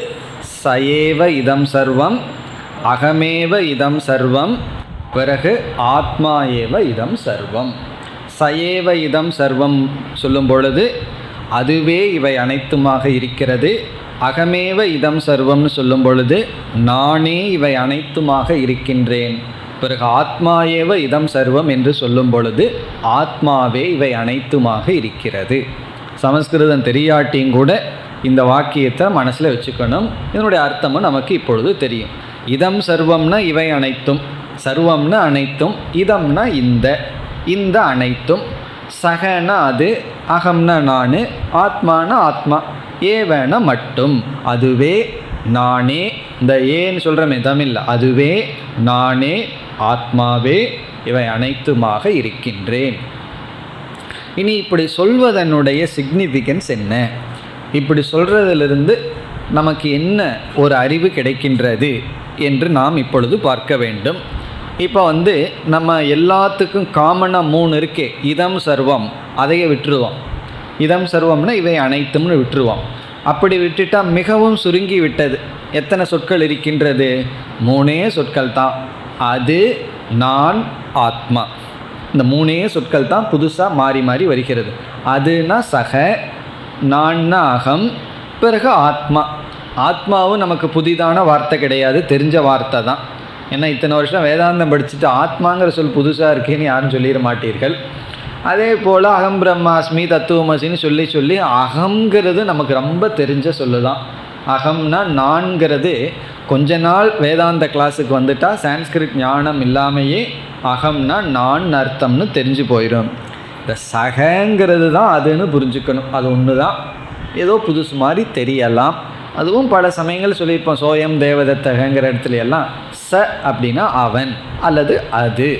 சயேவ இதம் சர்வம் அகமேவ இதம் சர்வம், பிறகு ஆத்மா ஏவ இதம் சர்வம். சயேவ இதம் சர்வம் சொல்லும் பொழுது அதுவே இவை அனைத்துமாக இருக்கிறது. அகமேவ இதம் சர்வம்னு சொல்லும் பொழுது நானே இவை அனைத்துமாக இருக்கின்றேன். பிறகு ஆத்மா ஏவ இதம் சர்வம் என்று சொல்லும் பொழுது ஆத்மாவே இவை அனைத்துமாக இருக்கிறது. சமஸ்கிருதம் தெரியாட்டியும் கூட இந்த வாக்கியத்தை மனசில் வச்சுக்கணும். இதனுடைய அர்த்தமும் நமக்கு இப்பொழுது தெரியும். இதம் சர்வம்னா இவை அனைத்தும், சர்வம்னா அனைத்தும், இதம்னா இந்த அனைத்தும், சகனா அது, அகம்னா நான், ஆத்மானா ஆத்மா, ஏவன மட்டும், அதுவே நானே. இந்த ஏன்னு சொல்கிறோமே தமிழில், அதுவே நானே ஆத்மாவே இவை அனைத்துமாக இருக்கின்றேன். இனி இப்படி சொல்வதனுடைய சிக்னிஃபிகன்ஸ் என்ன? இப்படி சொல்கிறதிலிருந்து நமக்கு என்ன ஒரு அறிவு கிடைக்கின்றது என்று நாம் இப்பொழுது பார்க்க வேண்டும். இப்போ வந்து நம்ம எல்லாத்துக்கும் காமனாக 3 இருக்கே, இதம் சர்வம், அதையே விட்டுருவோம். இதம் சர்வம்னா இவை அனைத்தும்னு விட்டுருவோம். அப்படி விட்டுட்டால் மிகவும் சுருங்கி விட்டது. எத்தனை சொற்கள் இருக்கின்றது? 3 சொற்கள் தான். அது, நான், ஆத்மா. இந்த 3 சொற்கள் தான் புதுசாக மாறி மாறி வருகிறது. அதுனா சக, நான்னா அகம், பிறகு ஆத்மா. ஆத்மாவும் நமக்கு புதிதான வார்த்தை கிடையாது, தெரிஞ்ச வார்த்தை தான். ஏன்னா இத்தனை வருஷம் வேதாந்தம் படிச்சுட்டு ஆத்மாங்கிற சொல் புதுசாக இருக்கேன்னு யாரும் சொல்லிட மாட்டீர்கள். அதே போல் அகம் பிரம்மாஸ்மி தத்துவமசின்னு சொல்லி சொல்லி அகங்கிறது நமக்கு ரொம்ப தெரிஞ்ச சொல்லு தான். அகம்னா நான்கிறது கொஞ்ச நாள் வேதாந்த கிளாஸுக்கு வந்துட்டால் சான்ஸ்கிரிட் ஞானம் இல்லாமையே அகம்னா நான் அர்த்தம்னு தெரிஞ்சு போயிடும். இந்த சகங்கிறது தான் அதுன்னு புரிஞ்சுக்கணும். அது ஒன்று தான், ஏதோ புதுசு மாதிரி தெரியலாம். அதுவும் பல சமயங்கள் சொல்லியிருப்போம். சோயம் தேவதத்தகங்கிற இடத்துல எல்லாம் ச அப்படின்னா அவன் அல்லது அது.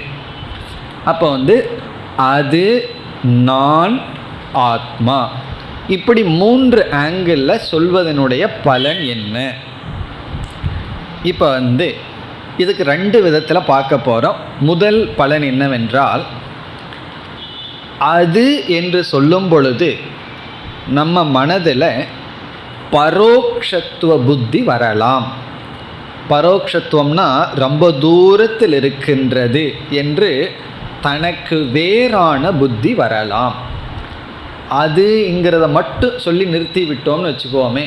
அப்போ வந்து அது, நான், ஆத்மா, இப்படி 3 ஆங்கிளில் சொல்வதனுடைய பலன் என்ன? இப்போ வந்து இதுக்கு 2 விதத்தில் பார்க்க போகிறோம். முதல் பலன் என்னவென்றால், அது என்று சொல்லும் பொழுது நம்ம மனதில் பரோக்ஷத்துவ புத்தி வரலாம். பரோக்ஷத்துவம்னா ரொம்ப தூரத்தில் இருக்கின்றது என்று தனக்கு வேறான புத்தி வரலாம். அதுங்கிறத மட்டும் சொல்லி நிறுத்தி விட்டோம்னு வச்சுக்கோமே,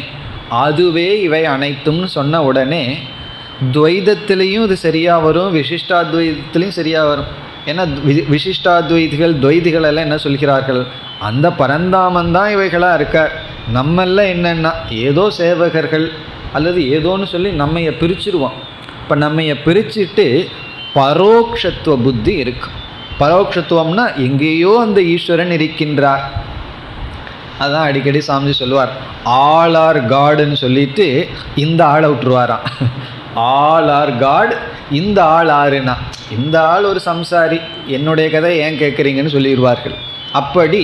அதுவே இவை அனைத்தும்னு சொன்ன உடனே துவைதத்திலையும் இது சரியாக வரும், விசிஷ்டாத்வைதத்திலையும் சரியாக வரும். ஏன்னா விசிஷ்டாத்வைதிகள் துவைதிகள் எல்லாம் என்ன சொல்கிறார்கள்? அந்த பரந்தாமந்தான் இவைகளாக இருக்கார். நம்மெல்லாம் என்னென்னா ஏதோ சேவகர்கள் அல்லது ஏதோன்னு சொல்லி நம்மைய பிரிச்சுருவோம். இப்போ நம்மைய பிரிச்சுட்டு பரோக்ஷத்துவ புத்தி இருக்கும். பரோக்ஷத்துவம்னா எங்கேயோ அந்த ஈஸ்வரன் இருக்கின்றார். அதான் அடிக்கடி சாமிஜி சொல்லுவார், ஆல் ஆர் காடுன்னு சொல்லிட்டு இந்த ஆளை விட்டுருவாராம். ஆல் ஆர் காட், இந்த ஆள் ஆறுனா இந்த ஆள் ஒரு சம்சாரி, என்னுடைய கதை ஏன் கேட்குறீங்கன்னு சொல்லிடுவார்கள். அப்படி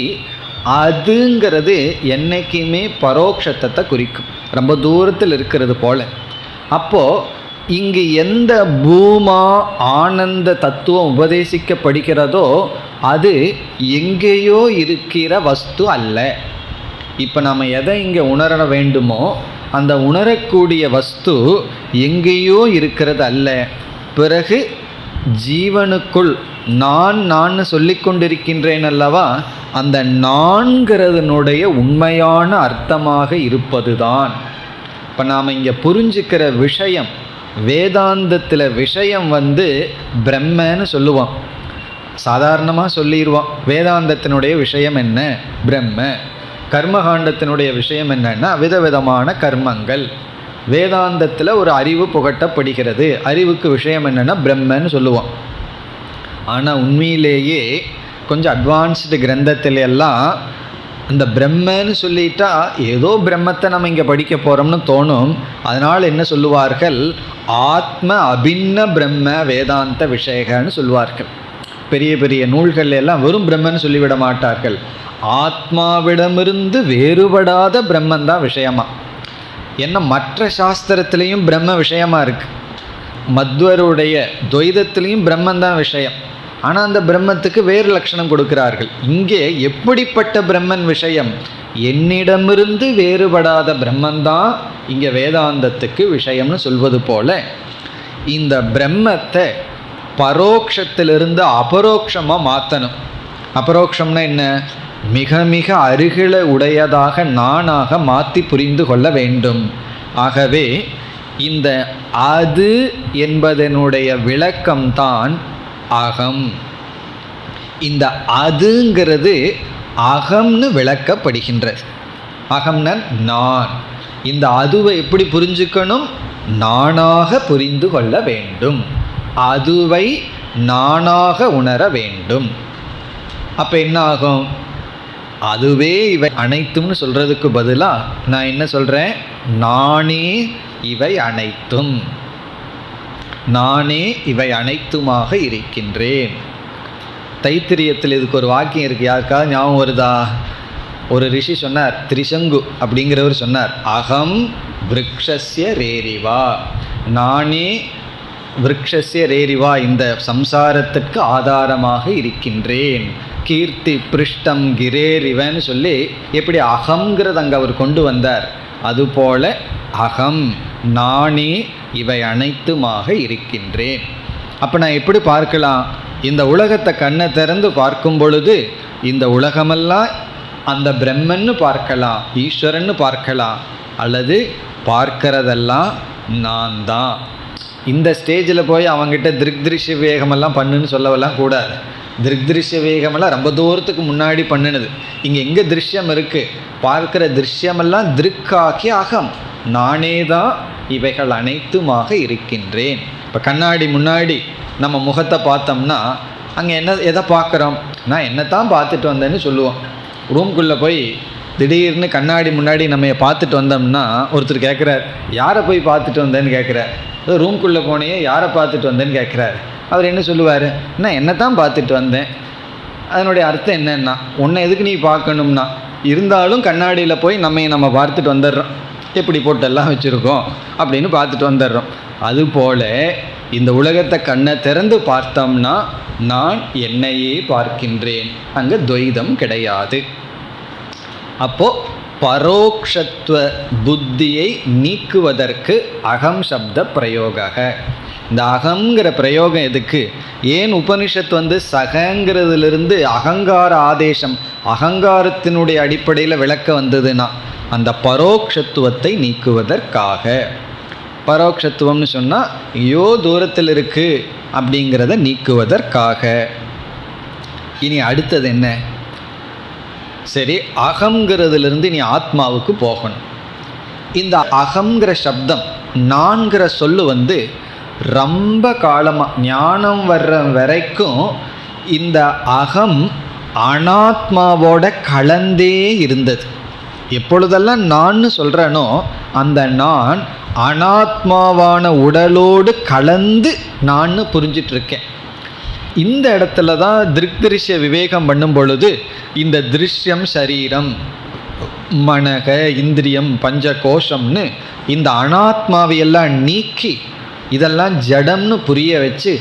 அதுங்கிறது என்னைக்குமே பரோக்ஷத்தை குறிக்கும், ரொம்ப தூரத்தில் இருக்கிறது போல. அப்போது இங்கு எந்த பூமா ஆனந்த தத்துவம் உபதேசிக்கப்படுகிறதோ அது எங்கேயோ இருக்கிற வஸ்து அல்ல. இப்போ நம்ம எதை இங்கே உணர வேண்டுமோ அந்த உணரக்கூடிய வஸ்து எங்கேயோ இருக்கிறது அல்ல. பிறகு ஜீவனுக்குள் நான் சொல்லி கொண்டிருக்கின்றேன் அல்லவா, அந்த நான்கிறதனுடைய உண்மையான அர்த்தமாக இருப்பது தான். இப்போ நாம் இங்கே புரிஞ்சுக்கிற விஷயம், வேதாந்தத்தில் விஷயம் பிரம்மன்னு சொல்லுவோம். சாதாரணமாக சொல்லிடுவோம் வேதாந்தத்தினுடைய விஷயம் என்ன, பிரம்ம. கர்மகாண்டத்தினுடைய விஷயம் என்னன்னா விதவிதமான கர்மங்கள். வேதாந்தத்தில் ஒரு அறிவு புகட்டப்படுகிறது, அறிவுக்கு விஷயம் என்னென்னா பிரம்மன்னு சொல்லுவோம். ஆனால் உண்மையிலேயே கொஞ்சம் அட்வான்ஸ்டு கிரந்தத்தில எல்லாம் அந்த பிரம்மன்னு சொல்லிட்டா ஏதோ பிரம்மத்தை நம்ம இங்கே படிக்க போகிறோம்னு தோணும். அதனால் என்ன சொல்லுவார்கள், ஆத்ம அபின்ன பிரம்ம வேதாந்த விஷயகன்னு சொல்லுவார்கள். பெரிய பெரிய நூல்கள் எல்லாம் வெறும் பிரம்மன்னு சொல்லிவிட மாட்டார்கள், ஆத்மாவிடமிருந்து வேறுபடாத பிரம்மந்தான் விஷயமா. ஏன்னா மற்ற சாஸ்திரத்திலையும் பிரம்ம விஷயமா இருக்குது. மத்வருடைய துவைதத்திலையும் பிரம்மந்தான் விஷயம். ஆனால் அந்த பிரம்மத்துக்கு வேறு லட்சணம் கொடுக்கிறார்கள். இங்கே எப்படிப்பட்ட பிரம்மன் விஷயம், என்னிடமிருந்து வேறுபடாத பிரம்மந்தான் இங்கே வேதாந்தத்துக்கு விஷயம்னு சொல்வது போல, இந்த பிரம்மத்தை பரோட்சத்திலிருந்து அபரோக்ஷமாக மாற்றணும். அபரோக்ஷம்னா என்ன, மிக மிக அருகில உடையதாக நானாக மாற்றி புரிந்து கொள்ள வேண்டும். ஆகவே இந்த அது என்பதனுடைய விளக்கம்தான் அகம். இந்த அதுங்கிறது அகம்னு விளக்கப்படுகின்றது. அகம்னா நான். இந்த அதுவை எப்படி புரிஞ்சுக்கணும், நானாக புரிந்து கொள்ள வேண்டும், அதுவை நானாக உணர வேண்டும். அப்போ என்ன ஆகும், அதுவே இவை அனைத்தும்னு சொல்கிறதுக்கு பதிலாக நான் என்ன சொல்கிறேன், நானே இவை அனைத்தும், நானே இவை அனைத்துமாக இருக்கின்றேன். தைத்திரியத்தில் இதுக்கு ஒரு வாக்கியம் இருக்குது, யாருக்காவது ஞாபகம் வருதா? ஒரு ரிஷி சொன்னார், திரிசங்கு அப்படிங்கிறவர் சொன்னார், அகம் விருக்ஷஸ்ய ரேரிவா, நானே விருக்ஷஸ்ய ரேரிவா, இந்த சம்சாரத்திற்கு ஆதாரமாக இருக்கின்றேன். கீர்த்தி பிருஷ்டம் கிரேரிவன்னு சொல்லி எப்படி அகங்கிறது அங்கே அவர் கொண்டு வந்தார், அதுபோல அகம் நானே இவை அனைத்துமாக இருக்கின்றேன். அப்போ நான் எப்படி பார்க்கலாம், இந்த உலகத்தை கண்ணை திறந்து பார்க்கும் பொழுது இந்த உலகமெல்லாம் அந்த பிரம்மன்னு பார்க்கலாம், ஈஸ்வரன்னு பார்க்கலாம், அல்லது பார்க்கிறதெல்லாம் நான் தான். இந்த ஸ்டேஜில் போய் அவங்ககிட்ட திருஷ்ய வேகமெல்லாம் பண்ணுன்னு சொல்லவெல்லாம் கூடாது. திருஷ்ய வேகமெல்லாம் ரொம்ப தூரத்துக்கு முன்னாடி பண்ணினது. இங்கே எங்கே திருஷ்யம் இருக்குது, பார்க்கிற திருஷ்யமெல்லாம் திருக்காக்கி அகம், நானே தான் இவைகள் அனைத்துமாக இருக்கின்றேன். இப்போ கண்ணாடி முன்னாடி நம்ம முகத்தை பார்த்தோம்னா அங்கே எதை பார்க்குறோம், நான் என்னத்தான் பார்த்துட்டு வந்தேன்னு சொல்லுவோம். ரூம்குள்ளே போய் திடீர்னு கண்ணாடி முன்னாடி நம்ம பார்த்துட்டு வந்தோம்னா ஒருத்தர் கேட்குறார், யாரை போய் பார்த்துட்டு வந்தேன்னு கேட்குறார். ரூம்குள்ளே போனே யாரை பார்த்துட்டு வந்தேன்னு கேட்குறாரு. அவர் என்ன சொல்லுவார், நான் என்ன தான் பார்த்துட்டு வந்தேன். அதனுடைய அர்த்தம் என்னன்னா, உன்னை எதுக்கு நீ பார்க்கணும்னா, இருந்தாலும் கண்ணாடியில் போய் நம்ம பார்த்துட்டு வந்துடுறோம், எப்படி போட்டெல்லாம் வச்சுருக்கோம் அப்படின்னு பார்த்துட்டு வந்துடுறோம். அதுபோல் இந்த உலகத்தை கண்ணை திறந்து பார்த்தோம்னா நான் என்னையே பார்க்கின்றேன், அங்கே துவைதம் கிடையாது. அப்போது பரோக்ஷத்துவ புத்தியை நீக்குவதற்கு அகம் சப்த பிரயோக. இந்த அகங்கிற பிரயோகம் எதுக்கு, ஏன் உபனிஷத்து சகங்கிறதுலேருந்து அகங்கார ஆதேசம், அகங்காரத்தினுடைய அடிப்படையில் விளக்க வந்ததுன்னா அந்த பரோக்ஷத்துவத்தை நீக்குவதற்காக. பரோக்ஷத்துவம்னு சொன்னால் ஐயோ தூரத்தில் இருக்குது அப்படிங்கிறத நீக்குவதற்காக. இனி அடுத்தது என்ன, சரி அகங்கிறதுலேருந்து இனி ஆத்மாவுக்கு போகணும். இந்த அகங்கிற சப்தம் நான்கிற சொல்லு ரொம்ப காலமாக ஞானம் வர்ற வரைக்கும் இந்த அகம் அனாத்மாவோட கலந்தே இருந்தது. எப்பொழுதெல்லாம் நான் சொல்கிறேனோ அந்த நான் அனாத்மாவான உடலோடு கலந்து நான் புரிஞ்சிட்ருக்கேன். இந்த இடத்துல தான் திருஷ்ய விவேகம் பண்ணும் பொழுது இந்த திருஷ்யம் சரீரம் மனக இந்திரியம் பஞ்ச கோஷம்னு இந்த அனாத்மாவையெல்லாம் நீக்கி இதெல்லாம் ஜடம்னு புரிய வச்சு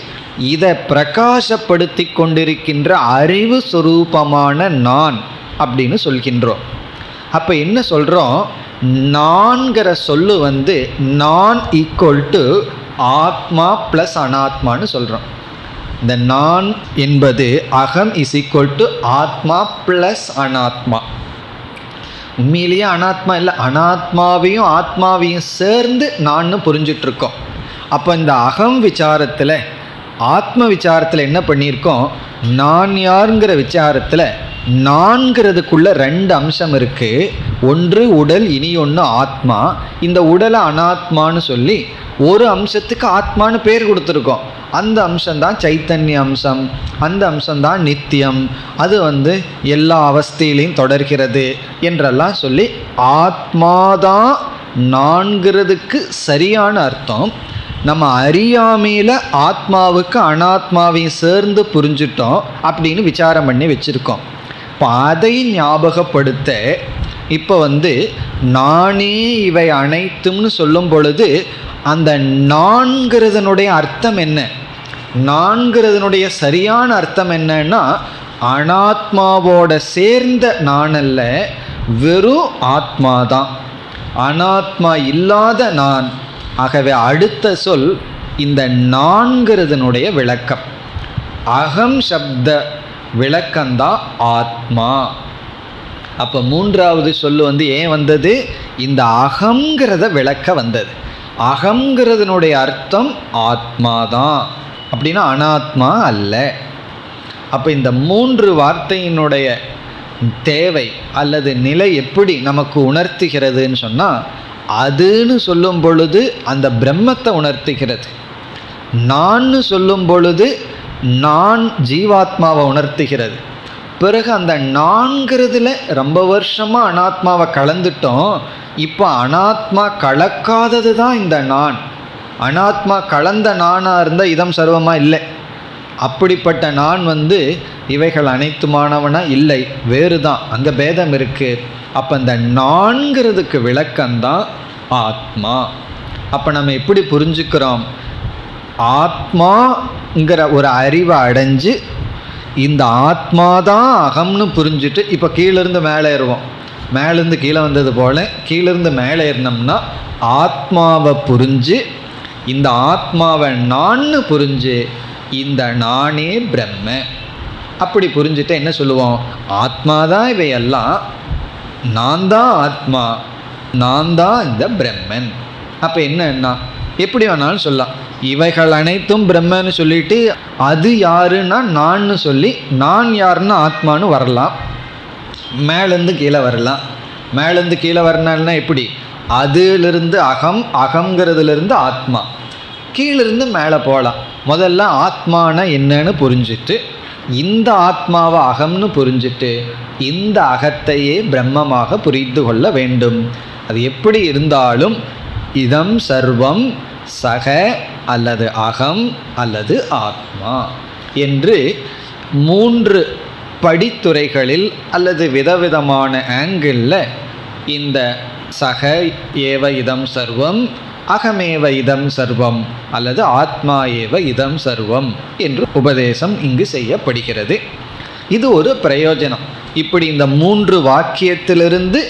இதை பிரகாசப்படுத்தி கொண்டிருக்கின்ற அறிவு சுரூபமான நான் அப்படின்னு சொல்கின்றோம். அப்போ என்ன சொல்கிறோம், நான்கிற சொல்லு நான் ஈக்குவல் டு ஆத்மா ப்ளஸ் அனாத்மான்னு சொல்கிறோம். இந்த நான் என்பது அகம் இஸ் ஈக்குவல் டு ஆத்மா ப்ளஸ் அனாத்மா. உண்மையிலேயே அனாத்மா இல்லை, அனாத்மாவையும் ஆத்மாவையும் சேர்ந்து நான் புரிஞ்சிட்ருக்கோம். அப்போ இந்த அகம் விசாரத்தில் ஆத்ம விசாரத்தில் என்ன பண்ணியிருக்கோம், நான் யாருங்கிற விசாரத்தில் நான்கிறதுக்குள்ள ரெண்டு அம்சம் இருக்குது. ஒன்று உடல், இனி ஒன்று ஆத்மா. இந்த உடலை அனாத்மான்னு சொல்லி ஒரு அம்சத்துக்கு ஆத்மானு பேர் கொடுத்துருக்கோம். அந்த அம்சம்தான் சைத்தன்ய அம்சம், அந்த அம்சம்தான் நித்தியம், அது எல்லா அவஸ்தையிலையும் தொடர்கிறது என்றெல்லாம் சொல்லி ஆத்மாதான் நான்கிறதுக்கு சரியான அர்த்தம். நம்ம அறியாமையில் ஆத்மாவுக்கு அனாத்மாவையும் சேர்ந்து புரிஞ்சிட்டோம் அப்படின்னு விசாரம் பண்ணி வச்சுருக்கோம். இப்போ அதை ஞாபகப்படுத்த இப்போ நானே இவை அனைத்தும்னு சொல்லும் பொழுது அந்த நான்கிறதனுடைய அர்த்தம் என்ன, நான்கிறதுனுடைய சரியான அர்த்தம் என்னன்னா அனாத்மாவோட சேர்ந்த நான் அல்ல, வெறும் ஆத்மாதான், அனாத்மா இல்லாத நான். ஆகவே அடுத்த சொல் இந்த நான்கிறதுனுடைய விளக்கம். அகம் சப்த விளக்கம்தான் ஆத்மா. அப்போ மூன்றாவது சொல்லு ஏன் வந்தது? இந்த அகங்கிறத விளக்க வந்தது. அகங்கிறதுனுடைய அர்த்தம் ஆத்மாதான், அப்படின்னா அனாத்மா அல்ல. அப்போ இந்த மூன்று வார்த்தையினுடைய தேவை அல்லது நிலை எப்படி நமக்கு உணர்த்துகிறதுன்னு சொன்னால், அதுன்னு சொல்லும் பொழுது அந்த பிரம்மத்தை உணர்த்துகிறது. நான்னு சொல்லும் பொழுது நான் ஜீவாத்மாவை உணர்த்துகிறது. பிறகு அந்த நான்கிறதுல ரொம்ப வருஷமாக அனாத்மாவை கலந்துட்டோம். இப்போ அனாத்மா கலக்காதது தான் இந்த நான். அனாத்மா கலந்த நானாக இருந்தால் இதம் சர்வமாக இல்லை. அப்படிப்பட்ட நான் இவைகள் அனைத்துமானவனா இல்லை, வேறு தான், அங்கே பேதம் இருக்குது. அப்போ இந்த நான்கிறதுக்கு விளக்கம்தான் ஆத்மா. அப்போ நம்ம எப்படி புரிஞ்சுக்கிறோம்? ஆத்மாங்கிற ஒரு அறிவை அடைஞ்சு இந்த ஆத்மாதான் அகம்னு புரிஞ்சுட்டு இப்போ கீழேருந்து மேலே ஏறுவோம். மேலேருந்து கீழே வந்தது போல் கீழேருந்து மேலே ஏறினோம்னா ஆத்மாவை புரிஞ்சு, இந்த ஆத்மாவை நான்னு புரிஞ்சு, இந்த நானே பிரம்ம. அப்படி புரிஞ்சுட்டு என்ன சொல்லுவோம்? ஆத்மாதான் இவையெல்லாம், நான் தான் ஆத்மா, நான் தான் இந்த பிரம்மன். அப்போ என்னன்னா எப்படி வேணாலும் சொல்லலாம். இவைகள் அனைத்தும் பிரம்மன்னு சொல்லிட்டு அது யாருன்னா நான் சொல்லி, நான் யாருன்னா ஆத்மானு வரலாம். மேலேருந்து கீழே வரலாம். மேலேருந்து கீழே வரணும்னா எப்படி? அதிலிருந்து அகம், அகங்கிறதுலேருந்து ஆத்மா, கீழிருந்து மேலே போகலாம். முதல்ல ஆத்மானா என்னன்னு புரிஞ்சுட்டு, இந்த ஆத்மாவை அகம்னு புரிஞ்சுட்டு, இந்த அகத்தையே பிரம்மமாக புரிந்து கொள்ள வேண்டும். அது எப்படி இருந்தாலும் இதம் சர்வம் சக அல்லது அகம் அல்லது ஆத்மா என்று மூன்று படித்துறைகளில் அல்லது விதவிதமான ஆங்கிளில் இந்த சக ஏவ இதம் சர்வம், அகமேவ இதம் சர்வம் அல்லது ஆத்மா ஏவ இதம் சர்வம் என்று உபதேசம் இங்கு செய்யப்படுகிறது. இது ஒரு பிரயோஜனம். இப்படி இந்த மூன்று வாக்கியத்திலிருந்து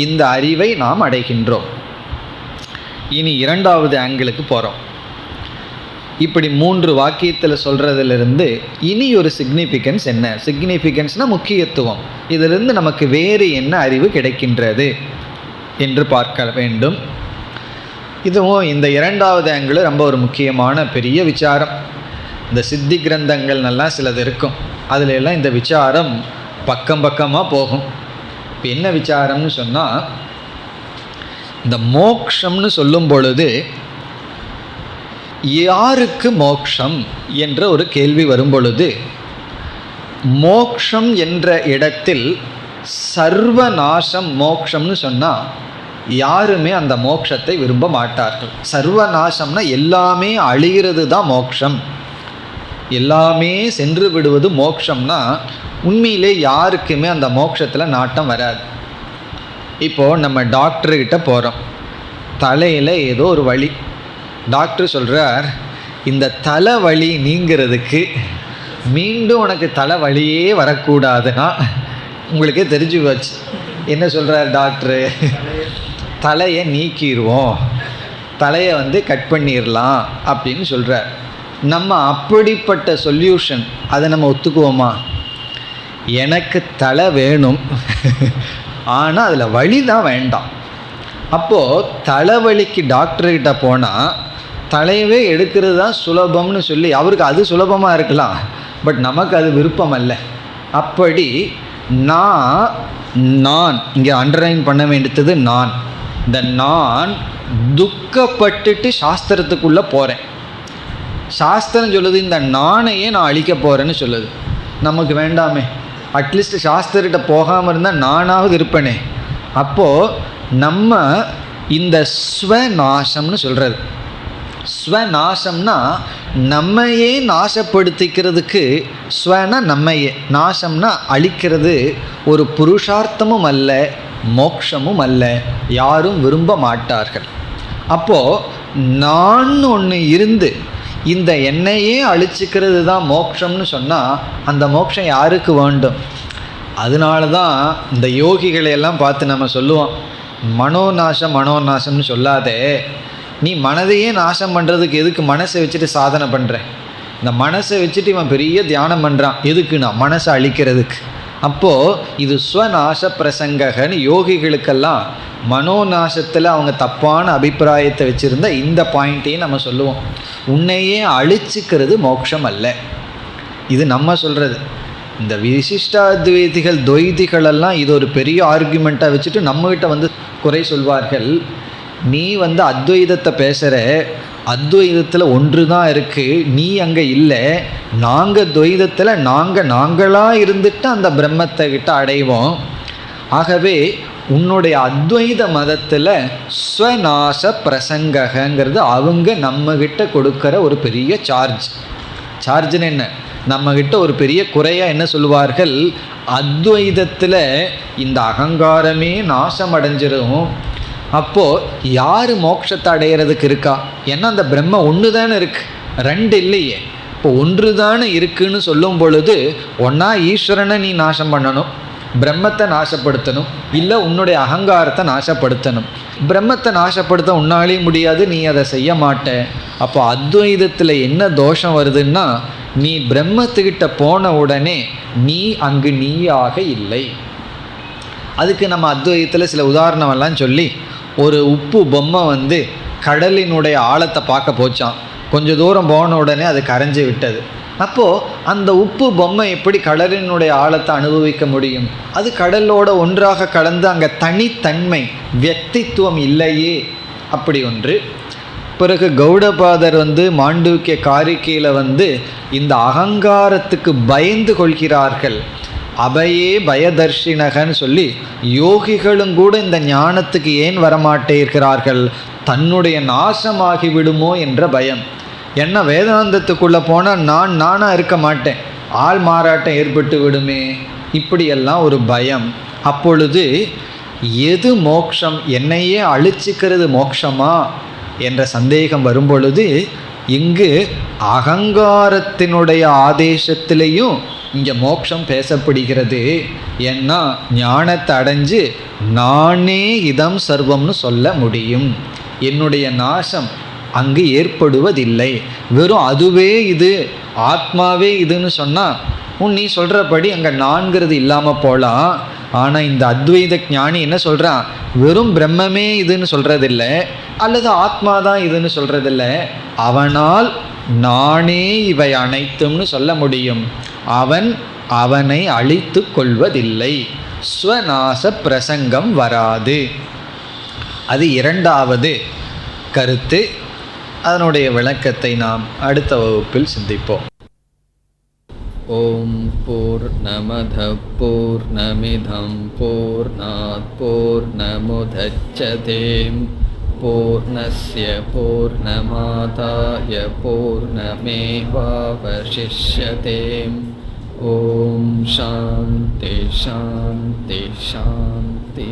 இந்த அறிவை நாம் அடைகின்றோம். இனி இரண்டாவது ஆங்கிளுக்கு போகிறோம். இப்படி மூன்று வாக்கியத்தில் சொல்கிறதிலிருந்து இனி ஒரு சிக்னிஃபிகன்ஸ் என்ன? சிக்னிஃபிகன்ஸ்னால் முக்கியத்துவம். இதிலிருந்து நமக்கு வேறு என்ன அறிவு கிடைக்கின்றது என்று பார்க்க வேண்டும். இதுவும் இந்த இரண்டாவது ஆங்கிள் ரொம்ப ஒரு முக்கியமான பெரிய விசாரம். இந்த சித்தி கிரந்தங்கள்லாம் சிலது இருக்கும், அதில் எல்லாம் இந்த விசாரம் பக்கம் பக்கமாக போகும். இப்போ என்ன விசாரம்னு சொன்னால், இந்த மோக்ஷம்னு சொல்லும் பொழுது யாருக்கு மோக்ஷம் என்ற ஒரு கேள்வி வரும் பொழுது, மோக்ஷம் என்ற இடத்தில் சர்வநாசம் மோக்ஷம்னு சொன்னால் யாருமே அந்த மோட்சத்தை விரும்ப மாட்டார்கள். சர்வநாசம்னா எல்லாமே அழிகிறது தான் மோட்சம், எல்லாமே சென்று விடுவது மோட்சம்னா உண்மையிலே யாருக்குமே அந்த மோட்சத்தில் நாட்டம் வராது. இப்போது நம்ம டாக்டர்கிட்ட போகிறோம், தலையில் ஏதோ ஒரு வலி. டாக்டர் சொல்கிறார், இந்த தலைவலி நீங்கிறதுக்கு மீண்டும் உனக்கு தலைவலியே வரக்கூடாதுன்னா உங்களுக்கே தெரிஞ்சு போச்சு. என்ன சொல்கிறார் டாக்டரு? தலையை நீக்கிடுவோம், தலையை கட் பண்ணிடலாம் அப்படின்னு சொல்கிறார். நம்ம அப்படிப்பட்ட சொல்யூஷன் அதை நம்ம ஒத்துக்குவோமா? எனக்கு தலை வேணும், ஆனால் அதில் வலி தான் வேண்டாம். அப்போது தலைவலிக்கு டாக்டர்கிட்ட போனால் தலையவே எடுக்கிறது தான் சுலபம்னு சொல்லி அவருக்கு அது சுலபமாக இருக்கலாம், பட் நமக்கு அது விருப்பம் அல்ல. அப்படி நான் இங்கே அண்டர்லைன் பண்ண வேண்டியது நான். இந்த நான் துக்கப்பட்டுட்டு சாஸ்திரத்துக்குள்ளே போகிறேன். சாஸ்திரம் சொல்லுது இந்த நானையே நான் அழிக்க போகிறேன்னு சொல்லுது. நமக்கு வேண்டாமே, அட்லீஸ்ட் சாஸ்திரகிட்ட போகாமல் இருந்தால் நானாவது இருப்பேனே. அப்போது நம்ம இந்த ஸ்வநாசம்னு சொல்கிறது. ஸ்வநாசம்னா நம்மையே நாசப்படுத்திக்கிறதுக்கு, ஸ்வனா நம்மையே, நாசம்னா அழிக்கிறது, ஒரு புருஷார்த்தமும் அல்ல, மோட்சமும் அல்ல, யாரும் விரும்ப மாட்டார்கள். அப்போது நான் ஒன்று இருந்து இந்த என்னையே அழிச்சிக்கிறது தான் மோட்சம்னு சொன்னால் அந்த மோட்சம் யாருக்கு வேண்டும்? அதனால தான் இந்த யோகிகளை எல்லாம் பார்த்து நம்ம சொல்லுவோம், மனோநாசம் மனோநாசம்னு சொல்லாதே, நீ மனதையே நாசம் பண்ணுறதுக்கு எதுக்கு மனசை வச்சுட்டு சாதனை பண்ணுற? இந்த மனசை வச்சுட்டு இவன் பெரிய தியானம் பண்ணுறான், எதுக்குண்ணா? மனசை அழிக்கிறதுக்கு. அப்போது இது ஸ்வநாச பிரசங்கன்னு யோகிகளுக்கெல்லாம் மனோநாசத்தில் அவங்க தப்பான அபிப்பிராயத்தை வச்சுருந்த இந்த பாயிண்ட்டையும் நம்ம சொல்லுவோம். உன்னையே அழிச்சிக்கிறது மோட்சம் அல்ல, இது நம்ம சொல்கிறது. இந்த விசிஷ்டாத்வைதிகள் துவைதிகளெல்லாம் இது ஒரு பெரிய ஆர்குமெண்ட்டாக வச்சுட்டு நம்மகிட்ட வந்து குறை சொல்வார்கள். நீ வந்து அத்வைதத்தை பேசுகிற, அத்வைதத்தில் ஒன்று தான் இருக்குது, நீ அங்கே இல்லை, நாங்கள் துவைதத்தில் நாங்களாக இருந்துட்டு அந்த பிரம்மத்தை கிட்ட அடைவோம். ஆகவே உன்னுடைய அத்வைத மதத்தில் ஸ்வநாச பிரசங்கங்கிறது அவங்க நம்மகிட்ட கொடுக்குற ஒரு பெரிய சார்ஜ்னு என்ன, நம்மகிட்ட ஒரு பெரிய குறையாக என்ன சொல்லுவார்கள், அத்வைதத்தில் இந்த அகங்காரமே நாசம் அடைஞ்சிரும். அப்போது யார் மோட்சத்தை அடையிறதுக்கு இருக்கா? ஏன்னா அந்த பிரம்ம ஒன்று தானே இருக்குது, ரெண்டு இல்லையே. இப்போ ஒன்று தானே இருக்குன்னு சொல்லும் பொழுது ஒன்றா ஈஸ்வரனை நீ நாசம் பண்ணணும், பிரம்மத்தை நாசப்படுத்தணும், இல்லை உன்னுடைய அகங்காரத்தை நாசப்படுத்தணும். பிரம்மத்தை நாசப்படுத்த உன்னாலே முடியாது, நீ அதை செய்ய மாட்ட. அப்போ அத்வைதத்தில் என்ன தோஷம் வருதுன்னா, நீ பிரம்மத்துக்கிட்ட போன உடனே நீ அங்கு நீயாக இல்லை. அதுக்கு நம்ம அத்வைதத்தில் சில உதாரணமெல்லாம் சொல்லி, ஒரு உப்பு பொம்மை வந்து கடலினுடைய ஆழத்தை பார்க்க போச்சான், கொஞ்சம் தூரம் போன உடனே அது கரைஞ்சி விட்டது. அப்போது அந்த உப்பு பொம்மை எப்படி கடலினுடைய ஆழத்தை அனுபவிக்க முடியும்? அது கடலோட ஒன்றாக கலந்து அங்கே தனித்தன்மை வியக்தித்துவம் இல்லையே, அப்படி ஒன்று. பிறகு கௌடபாதர் வந்து மாண்டூக்கிய காரிக்கையில் வந்து இந்த அகங்காரத்துக்கு பயந்து கொள்கிறார்கள், அபயே பயதர்ஷினகன்னு சொல்லி யோகிகளும் கூட இந்த ஞானத்துக்கு ஏன் வரமாட்டேஇருக்கிறார்கள்? தன்னுடைய நாசமாகி விடுமோ என்ற பயம். என்ன வேதாந்தத்துக்குள்ளே போனால் நானாக இருக்க மாட்டேன், ஆள் மாறாட்டம் ஏற்பட்டு விடுமே, இப்படியெல்லாம் ஒரு பயம். அப்பொழுது எது மோட்சம், என்னையே அழிச்சிக்கிறது மோட்சமா என்ற சந்தேகம் வரும்பொழுது இங்கு அகங்காரத்தினுடைய ஆதேசத்திலையும் இங்கே மோட்சம் பேசப்படுகிறது. ஏன்னா ஞானத்தை அடைஞ்சு நானே இதம் சர்வம்னு சொல்ல முடியும், என்னுடைய நாசம் அங்கு ஏற்படுவதில்லை. வெறும் அதுவே இது, ஆத்மாவே இதுன்னு சொன்னால் நீ சொல்கிறபடி அங்கே நான்கிறது இல்லாமல் போகலாம். ஆனால் இந்த அத்வைத ஞானி என்ன சொல்கிறான், வெறும் பிரம்மமே இதுன்னு சொல்கிறதில்ல, அல்லது ஆத்மா தான் இதுன்னு சொல்கிறதில்ல, அவனால் நானே இவை அனைத்தும்னு சொல்ல முடியும். அவனை அழித்து கொள்வதில்லை, ஸ்வநாச பிரசங்கம் வராது. அது இரண்டாவது கருத்து. அதனுடைய விளக்கத்தை நாம் அடுத்த வகுப்பில் சிந்திப்போம். ஓம் பூர்ணமத பூர்ணமிதம் பூர்ணாத் பூர்ணமுதச்யதே பூர்ணஸ்ய பூர்ணமாதாய பூர்ணமேவாவசிஷ்யதே. ஓம் சாந்தி சாந்தி சாந்தி.